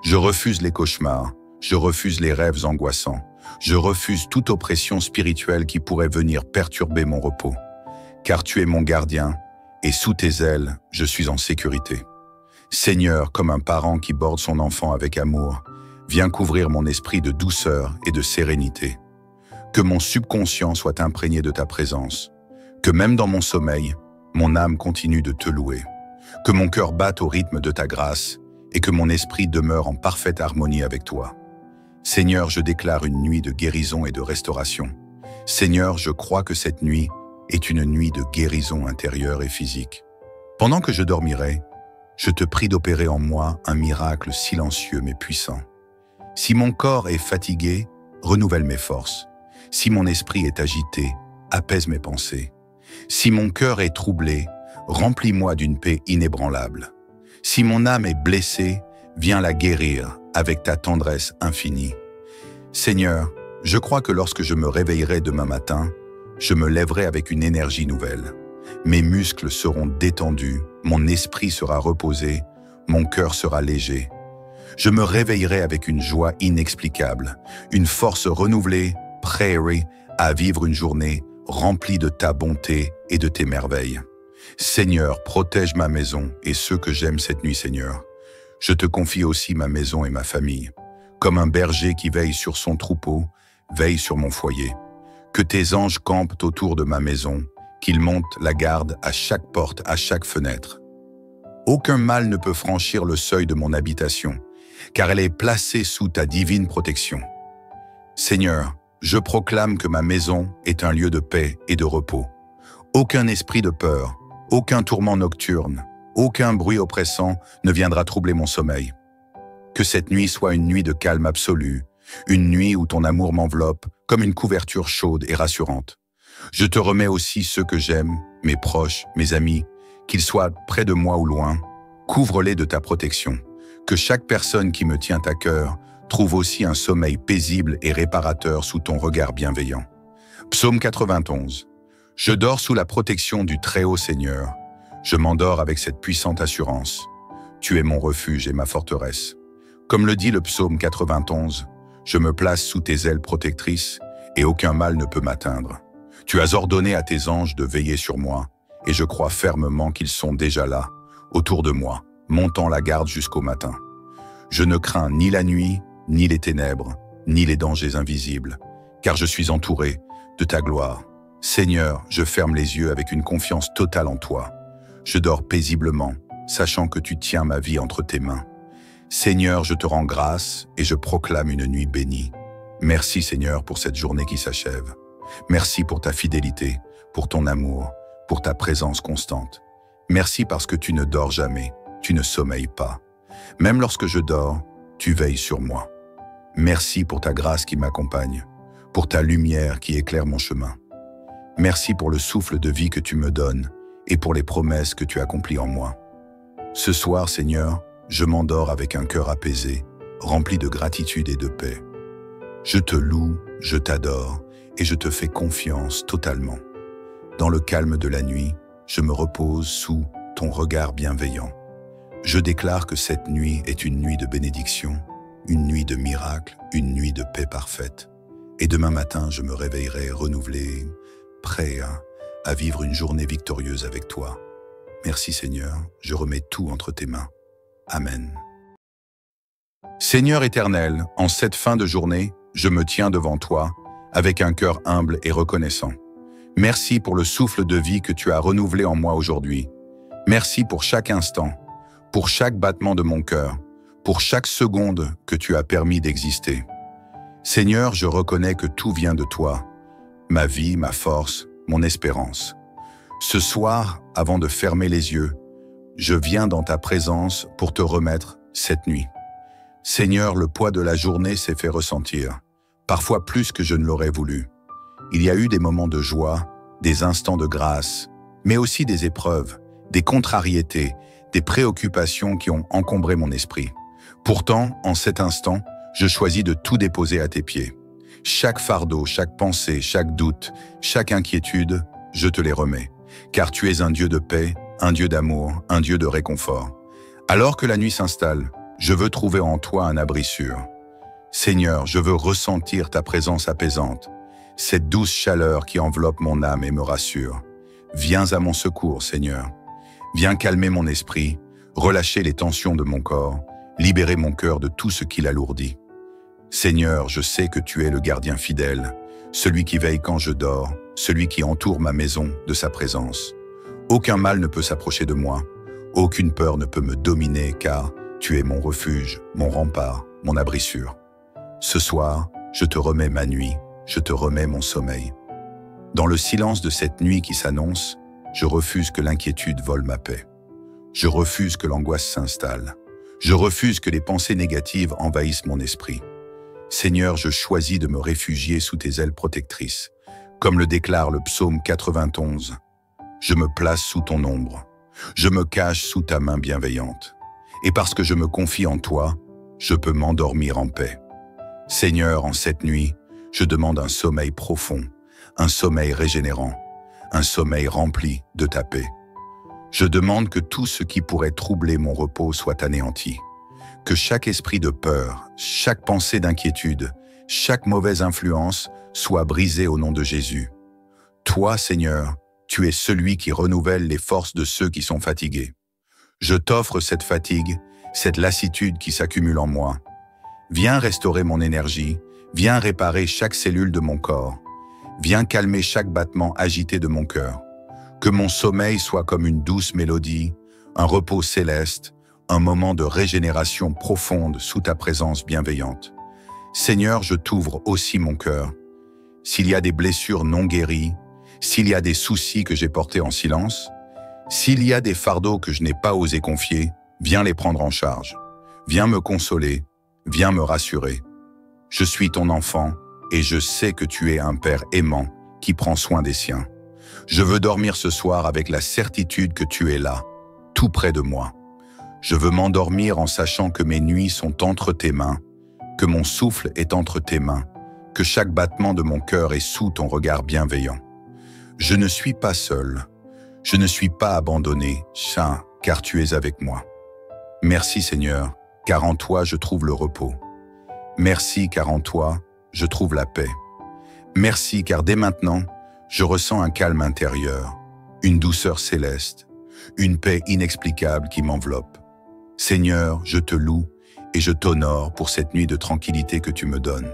Je refuse les cauchemars, je refuse les rêves angoissants, je refuse toute oppression spirituelle qui pourrait venir perturber mon repos. Car tu es mon gardien, et sous tes ailes, je suis en sécurité. Seigneur, comme un parent qui borde son enfant avec amour, viens couvrir mon esprit de douceur et de sérénité. Que mon subconscient soit imprégné de ta présence. Que même dans mon sommeil, mon âme continue de te louer. Que mon cœur batte au rythme de ta grâce et que mon esprit demeure en parfaite harmonie avec toi. Seigneur, je déclare une nuit de guérison et de restauration. Seigneur, je crois que cette nuit est une nuit de guérison intérieure et physique. Pendant que je dormirai, je te prie d'opérer en moi un miracle silencieux mais puissant. Si mon corps est fatigué, renouvelle mes forces. Si mon esprit est agité, apaise mes pensées. Si mon cœur est troublé, remplis-moi d'une paix inébranlable. Si mon âme est blessée, viens la guérir avec ta tendresse infinie. Seigneur, je crois que lorsque je me réveillerai demain matin, je me lèverai avec une énergie nouvelle. Mes muscles seront détendus, mon esprit sera reposé, mon cœur sera léger. Je me réveillerai avec une joie inexplicable, une force renouvelée, prêt à vivre une journée remplie de ta bonté et de tes merveilles. Seigneur, protège ma maison et ceux que j'aime cette nuit, Seigneur. Je te confie aussi ma maison et ma famille. Comme un berger qui veille sur son troupeau, veille sur mon foyer. Que tes anges campent autour de ma maison, qu'ils montent la garde à chaque porte, à chaque fenêtre. Aucun mal ne peut franchir le seuil de mon habitation, car elle est placée sous ta divine protection. Seigneur, je proclame que ma maison est un lieu de paix et de repos. Aucun esprit de peur, aucun tourment nocturne, aucun bruit oppressant ne viendra troubler mon sommeil. Que cette nuit soit une nuit de calme absolu, une nuit où ton amour m'enveloppe comme une couverture chaude et rassurante. Je te remets aussi ceux que j'aime, mes proches, mes amis, qu'ils soient près de moi ou loin. Couvre-les de ta protection. Que chaque personne qui me tient à cœur trouve aussi un sommeil paisible et réparateur sous ton regard bienveillant. Psaume 91. Je dors sous la protection du Très-Haut Seigneur. Je m'endors avec cette puissante assurance. Tu es mon refuge et ma forteresse. Comme le dit le psaume 91, je me place sous tes ailes protectrices et aucun mal ne peut m'atteindre. Tu as ordonné à tes anges de veiller sur moi et je crois fermement qu'ils sont déjà là, autour de moi, montant la garde jusqu'au matin. Je ne crains ni la nuit, ni les ténèbres, ni les dangers invisibles, car je suis entouré de ta gloire. Seigneur, je ferme les yeux avec une confiance totale en toi. Je dors paisiblement, sachant que tu tiens ma vie entre tes mains. Seigneur, je te rends grâce et je proclame une nuit bénie. Merci Seigneur pour cette journée qui s'achève. Merci pour ta fidélité, pour ton amour, pour ta présence constante. Merci parce que tu ne dors jamais, tu ne sommeilles pas. Même lorsque je dors, tu veilles sur moi. Merci pour ta grâce qui m'accompagne, pour ta lumière qui éclaire mon chemin. Merci pour le souffle de vie que tu me donnes et pour les promesses que tu accomplis en moi. Ce soir, Seigneur, je m'endors avec un cœur apaisé, rempli de gratitude et de paix. Je te loue, je t'adore et je te fais confiance totalement. Dans le calme de la nuit, je me repose sous ton regard bienveillant. Je déclare que cette nuit est une nuit de bénédiction, une nuit de miracle, une nuit de paix parfaite. Et demain matin, je me réveillerai renouvelé, prêt à vivre une journée victorieuse avec toi. Merci Seigneur, je remets tout entre tes mains. Amen. Seigneur éternel, en cette fin de journée, je me tiens devant toi avec un cœur humble et reconnaissant. Merci pour le souffle de vie que tu as renouvelé en moi aujourd'hui. Merci pour chaque instant, pour chaque battement de mon cœur, pour chaque seconde que tu as permis d'exister. Seigneur, je reconnais que tout vient de toi, ma vie, ma force, mon espérance. Ce soir, avant de fermer les yeux, je viens dans ta présence pour te remettre cette nuit. Seigneur, le poids de la journée s'est fait ressentir, parfois plus que je ne l'aurais voulu. Il y a eu des moments de joie, des instants de grâce, mais aussi des épreuves, des contrariétés, des préoccupations qui ont encombré mon esprit. Pourtant, en cet instant, je choisis de tout déposer à tes pieds. Chaque fardeau, chaque pensée, chaque doute, chaque inquiétude, je te les remets, car tu es un Dieu de paix, un Dieu d'amour, un Dieu de réconfort. Alors que la nuit s'installe, je veux trouver en toi un abri sûr. Seigneur, je veux ressentir ta présence apaisante, cette douce chaleur qui enveloppe mon âme et me rassure. Viens à mon secours, Seigneur. Viens calmer mon esprit, relâcher les tensions de mon corps, libérer mon cœur de tout ce qui l'alourdit. Seigneur, je sais que tu es le gardien fidèle, celui qui veille quand je dors, celui qui entoure ma maison de sa présence. Aucun mal ne peut s'approcher de moi, aucune peur ne peut me dominer, car tu es mon refuge, mon rempart, mon abri sûr. Ce soir, je te remets ma nuit, je te remets mon sommeil. Dans le silence de cette nuit qui s'annonce, je refuse que l'inquiétude vole ma paix. Je refuse que l'angoisse s'installe. Je refuse que les pensées négatives envahissent mon esprit. Seigneur, je choisis de me réfugier sous tes ailes protectrices. Comme le déclare le psaume 91, je me place sous ton ombre. Je me cache sous ta main bienveillante. Et parce que je me confie en toi, je peux m'endormir en paix. Seigneur, en cette nuit, je demande un sommeil profond, un sommeil régénérant, un sommeil rempli de ta paix. Je demande que tout ce qui pourrait troubler mon repos soit anéanti, que chaque esprit de peur, chaque pensée d'inquiétude, chaque mauvaise influence soit brisée au nom de Jésus. Toi, Seigneur, tu es celui qui renouvelle les forces de ceux qui sont fatigués. Je t'offre cette fatigue, cette lassitude qui s'accumule en moi. Viens restaurer mon énergie, viens réparer chaque cellule de mon corps. Viens calmer chaque battement agité de mon cœur. Que mon sommeil soit comme une douce mélodie, un repos céleste, un moment de régénération profonde sous ta présence bienveillante. Seigneur, je t'ouvre aussi mon cœur. S'il y a des blessures non guéries, s'il y a des soucis que j'ai portés en silence, s'il y a des fardeaux que je n'ai pas osé confier, viens les prendre en charge. Viens me consoler, viens me rassurer. Je suis ton enfant et je sais que tu es un Père aimant qui prend soin des siens. Je veux dormir ce soir avec la certitude que tu es là, tout près de moi. Je veux m'endormir en sachant que mes nuits sont entre tes mains, que mon souffle est entre tes mains, que chaque battement de mon cœur est sous ton regard bienveillant. Je ne suis pas seul, je ne suis pas abandonné, Saint, car tu es avec moi. Merci Seigneur, car en toi je trouve le repos. Merci car en toi je trouve la paix. Merci car dès maintenant, je ressens un calme intérieur, une douceur céleste, une paix inexplicable qui m'enveloppe. Seigneur, je te loue et je t'honore pour cette nuit de tranquillité que tu me donnes.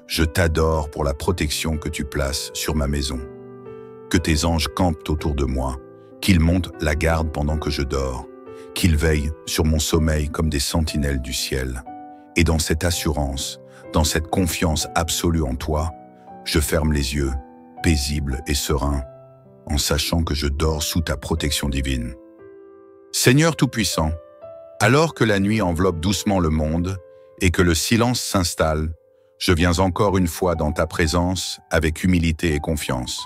Je t'adore pour la protection que tu places sur ma maison. Que tes anges campent autour de moi, qu'ils montent la garde pendant que je dors, qu'ils veillent sur mon sommeil comme des sentinelles du ciel. Et dans cette assurance, dans cette confiance absolue en toi, je ferme les yeux, paisible et serein, en sachant que je dors sous ta protection divine. Seigneur Tout-Puissant, alors que la nuit enveloppe doucement le monde et que le silence s'installe, je viens encore une fois dans ta présence avec humilité et confiance.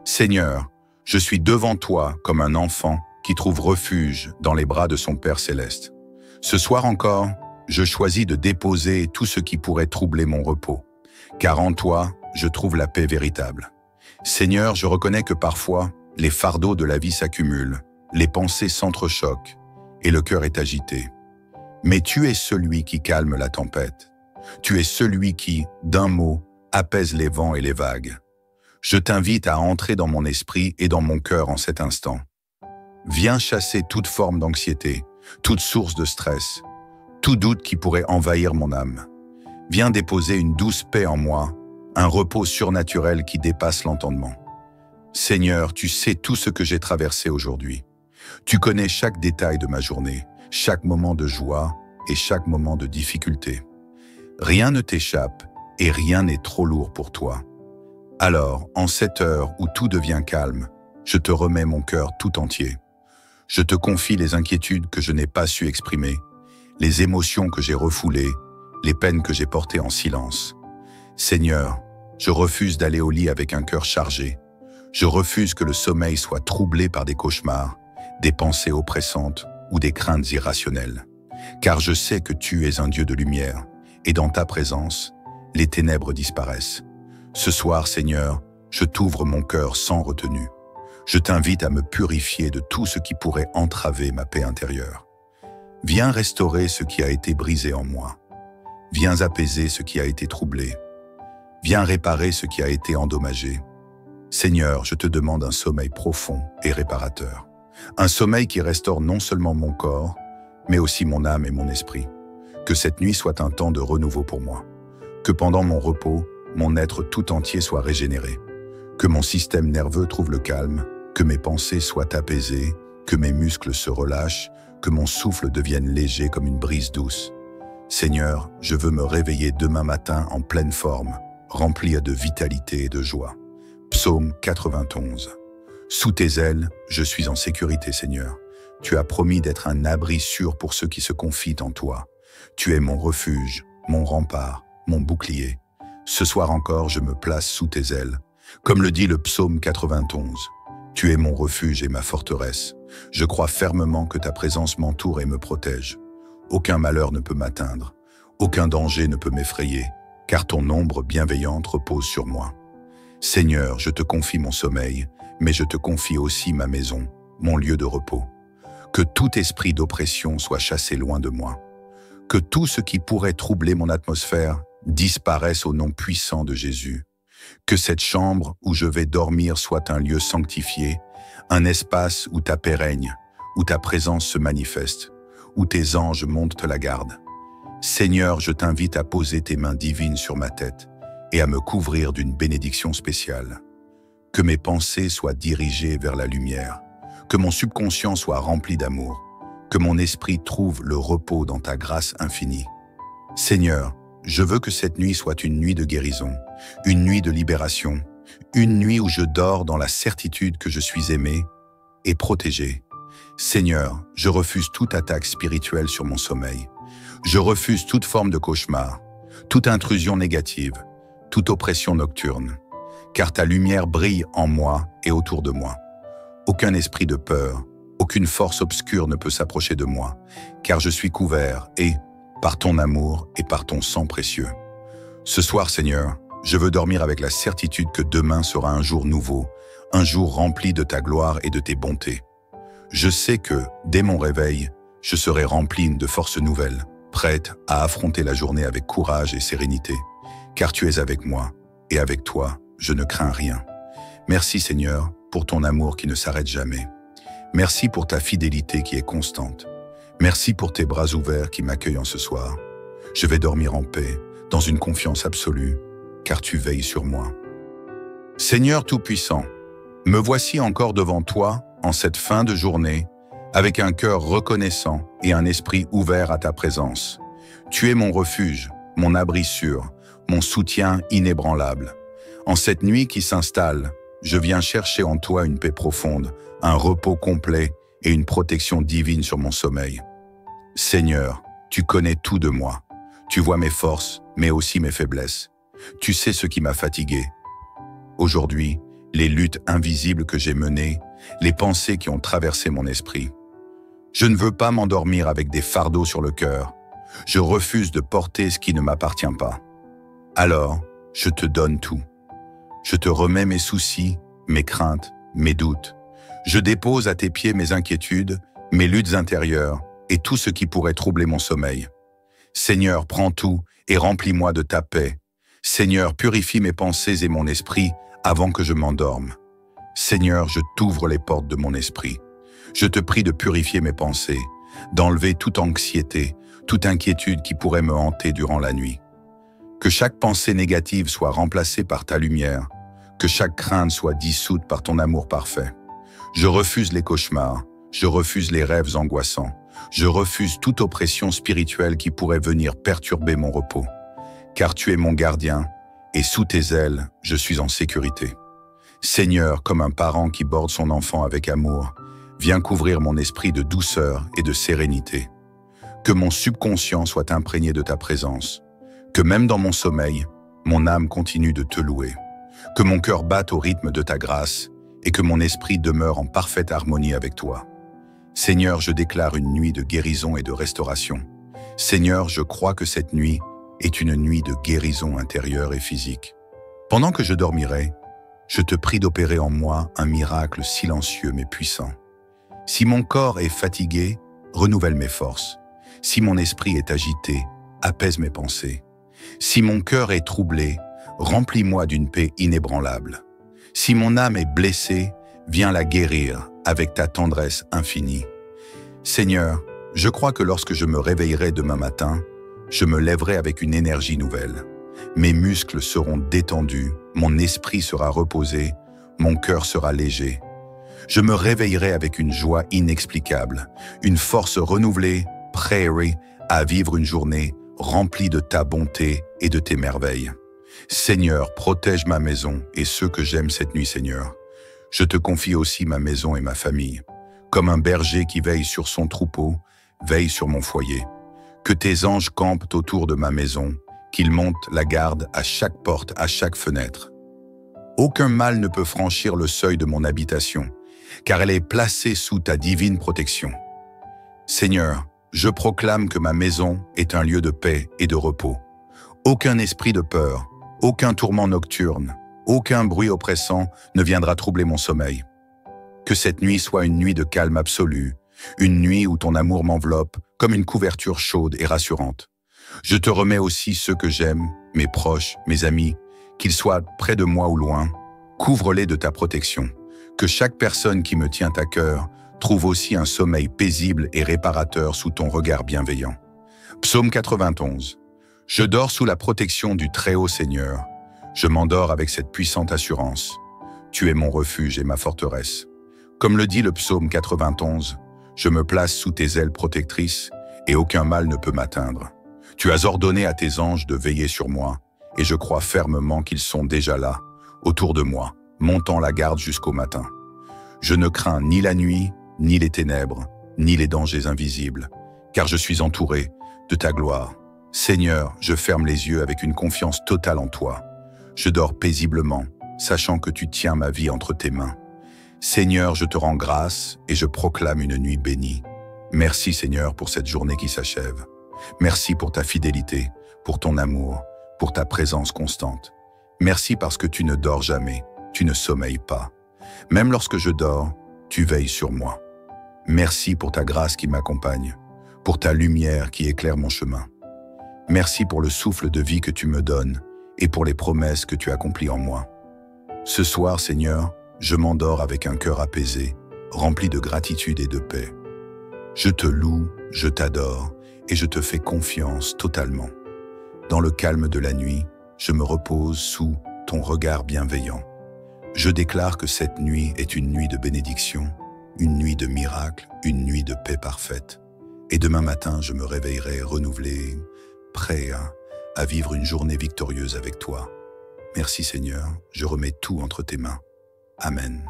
Seigneur, je suis devant toi comme un enfant qui trouve refuge dans les bras de son Père céleste. Ce soir encore, je choisis de déposer tout ce qui pourrait troubler mon repos, car en toi, je trouve la paix véritable. Seigneur, je reconnais que parfois, les fardeaux de la vie s'accumulent, les pensées s'entrechoquent et le cœur est agité. Mais tu es celui qui calme la tempête. Tu es celui qui, d'un mot, apaise les vents et les vagues. Je t'invite à entrer dans mon esprit et dans mon cœur en cet instant. Viens chasser toute forme d'anxiété, toute source de stress, tout doute qui pourrait envahir mon âme. Viens déposer une douce paix en moi, un repos surnaturel qui dépasse l'entendement. Seigneur, tu sais tout ce que j'ai traversé aujourd'hui. Tu connais chaque détail de ma journée, chaque moment de joie et chaque moment de difficulté. Rien ne t'échappe et rien n'est trop lourd pour toi. Alors, en cette heure où tout devient calme, je te remets mon cœur tout entier. Je te confie les inquiétudes que je n'ai pas su exprimer, les émotions que j'ai refoulées, les peines que j'ai portées en silence. Seigneur, je refuse d'aller au lit avec un cœur chargé. Je refuse que le sommeil soit troublé par des cauchemars, des pensées oppressantes ou des craintes irrationnelles. Car je sais que tu es un Dieu de lumière, et dans ta présence, les ténèbres disparaissent. Ce soir, Seigneur, je t'ouvre mon cœur sans retenue. Je t'invite à me purifier de tout ce qui pourrait entraver ma paix intérieure. Viens restaurer ce qui a été brisé en moi. Viens apaiser ce qui a été troublé. Viens réparer ce qui a été endommagé. Seigneur, je te demande un sommeil profond et réparateur. Un sommeil qui restaure non seulement mon corps, mais aussi mon âme et mon esprit. Que cette nuit soit un temps de renouveau pour moi. Que pendant mon repos, mon être tout entier soit régénéré. Que mon système nerveux trouve le calme, que mes pensées soient apaisées, que mes muscles se relâchent, que mon souffle devienne léger comme une brise douce. Seigneur, je veux me réveiller demain matin en pleine forme, rempli de vitalité et de joie. Psaume 91. Sous tes ailes, je suis en sécurité, Seigneur. Tu as promis d'être un abri sûr pour ceux qui se confient en toi. Tu es mon refuge, mon rempart, mon bouclier. Ce soir encore, je me place sous tes ailes. Comme le dit le psaume 91, tu es mon refuge et ma forteresse. Je crois fermement que ta présence m'entoure et me protège. Aucun malheur ne peut m'atteindre, aucun danger ne peut m'effrayer, car ton ombre bienveillante repose sur moi. Seigneur, je te confie mon sommeil, mais je te confie aussi ma maison, mon lieu de repos. Que tout esprit d'oppression soit chassé loin de moi. Que tout ce qui pourrait troubler mon atmosphère disparaisse au nom puissant de Jésus. Que cette chambre où je vais dormir soit un lieu sanctifié, un espace où ta paix règne, où ta présence se manifeste, où tes anges montent la garde. Seigneur, je t'invite à poser tes mains divines sur ma tête et à me couvrir d'une bénédiction spéciale. Que mes pensées soient dirigées vers la lumière, que mon subconscient soit rempli d'amour, que mon esprit trouve le repos dans ta grâce infinie. Seigneur, je veux que cette nuit soit une nuit de guérison, une nuit de libération, une nuit où je dors dans la certitude que je suis aimé et protégé. Seigneur, je refuse toute attaque spirituelle sur mon sommeil. Je refuse toute forme de cauchemar, toute intrusion négative, toute oppression nocturne, car ta lumière brille en moi et autour de moi. Aucun esprit de peur, aucune force obscure ne peut s'approcher de moi, car je suis couvert et, par ton amour et par ton sang précieux. Ce soir, Seigneur, je veux dormir avec la certitude que demain sera un jour nouveau, un jour rempli de ta gloire et de tes bontés. Je sais que, dès mon réveil, je serai rempli de forces nouvelles, prête à affronter la journée avec courage et sérénité, car tu es avec moi, et avec toi, je ne crains rien. Merci Seigneur, pour ton amour qui ne s'arrête jamais. Merci pour ta fidélité qui est constante. Merci pour tes bras ouverts qui m'accueillent en ce soir. Je vais dormir en paix, dans une confiance absolue, car tu veilles sur moi. Seigneur Tout-Puissant, me voici encore devant toi, en cette fin de journée, avec un cœur reconnaissant et un esprit ouvert à ta présence. Tu es mon refuge, mon abri sûr, mon soutien inébranlable. En cette nuit qui s'installe, je viens chercher en toi une paix profonde, un repos complet et une protection divine sur mon sommeil. Seigneur, tu connais tout de moi. Tu vois mes forces, mais aussi mes faiblesses. Tu sais ce qui m'a fatigué. Aujourd'hui, les luttes invisibles que j'ai menées, les pensées qui ont traversé mon esprit. Je ne veux pas m'endormir avec des fardeaux sur le cœur. Je refuse de porter ce qui ne m'appartient pas. Alors, je te donne tout. Je te remets mes soucis, mes craintes, mes doutes. Je dépose à tes pieds mes inquiétudes, mes luttes intérieures et tout ce qui pourrait troubler mon sommeil. Seigneur, prends tout et remplis-moi de ta paix. Seigneur, purifie mes pensées et mon esprit avant que je m'endorme. Seigneur, je t'ouvre les portes de mon esprit. Je te prie de purifier mes pensées, d'enlever toute anxiété, toute inquiétude qui pourrait me hanter durant la nuit. Que chaque pensée négative soit remplacée par ta lumière, que chaque crainte soit dissoute par ton amour parfait. Je refuse les cauchemars, je refuse les rêves angoissants, je refuse toute oppression spirituelle qui pourrait venir perturber mon repos. Car tu es mon gardien, et sous tes ailes, je suis en sécurité. Seigneur, comme un parent qui borde son enfant avec amour, viens couvrir mon esprit de douceur et de sérénité. Que mon subconscient soit imprégné de ta présence. Que même dans mon sommeil, mon âme continue de te louer. Que mon cœur batte au rythme de ta grâce et que mon esprit demeure en parfaite harmonie avec toi. Seigneur, je déclare une nuit de guérison et de restauration. Seigneur, je crois que cette nuit est une nuit de guérison intérieure et physique. Pendant que je dormirai, je te prie d'opérer en moi un miracle silencieux mais puissant. Si mon corps est fatigué, renouvelle mes forces. Si mon esprit est agité, apaise mes pensées. Si mon cœur est troublé, remplis-moi d'une paix inébranlable. Si mon âme est blessée, viens la guérir avec ta tendresse infinie. Seigneur, je crois que lorsque je me réveillerai demain matin, je me lèverai avec une énergie nouvelle. Mes muscles seront détendus, mon esprit sera reposé, mon cœur sera léger. Je me réveillerai avec une joie inexplicable, une force renouvelée, prêt à vivre une journée remplie de ta bonté et de tes merveilles. Seigneur, protège ma maison et ceux que j'aime cette nuit, Seigneur. Je te confie aussi ma maison et ma famille. Comme un berger qui veille sur son troupeau, veille sur mon foyer. Que tes anges campent autour de ma maison, qu'ils montent la garde à chaque porte, à chaque fenêtre. Aucun mal ne peut franchir le seuil de mon habitation, car elle est placée sous ta divine protection. Seigneur, je proclame que ma maison est un lieu de paix et de repos. Aucun esprit de peur, aucun tourment nocturne, aucun bruit oppressant ne viendra troubler mon sommeil. Que cette nuit soit une nuit de calme absolu, une nuit où ton amour m'enveloppe comme une couverture chaude et rassurante. Je te remets aussi ceux que j'aime, mes proches, mes amis, qu'ils soient près de moi ou loin. Couvre-les de ta protection. Que chaque personne qui me tient à cœur trouve aussi un sommeil paisible et réparateur sous ton regard bienveillant. Psaume 91. Je dors sous la protection du Très-Haut Seigneur. Je m'endors avec cette puissante assurance. Tu es mon refuge et ma forteresse. Comme le dit le psaume 91, je me place sous tes ailes protectrices et aucun mal ne peut m'atteindre. Tu as ordonné à tes anges de veiller sur moi et je crois fermement qu'ils sont déjà là, autour de moi, montant la garde jusqu'au matin. Je ne crains ni la nuit, ni les ténèbres, ni les dangers invisibles, car je suis entouré de ta gloire. Seigneur, je ferme les yeux avec une confiance totale en toi. Je dors paisiblement, sachant que tu tiens ma vie entre tes mains. Seigneur, je te rends grâce et je proclame une nuit bénie. Merci Seigneur pour cette journée qui s'achève. Merci pour ta fidélité, pour ton amour, pour ta présence constante. Merci parce que tu ne dors jamais, tu ne sommeilles pas. Même lorsque je dors, tu veilles sur moi. Merci pour ta grâce qui m'accompagne, pour ta lumière qui éclaire mon chemin. Merci pour le souffle de vie que tu me donnes et pour les promesses que tu accomplis en moi. Ce soir, Seigneur, je m'endors avec un cœur apaisé, rempli de gratitude et de paix. Je te loue, je t'adore et je te fais confiance totalement. Dans le calme de la nuit, je me repose sous ton regard bienveillant. Je déclare que cette nuit est une nuit de bénédiction, une nuit de miracles, une nuit de paix parfaite. Et demain matin, je me réveillerai renouvelé, prêt à vivre une journée victorieuse avec toi. Merci Seigneur, je remets tout entre tes mains. Amen.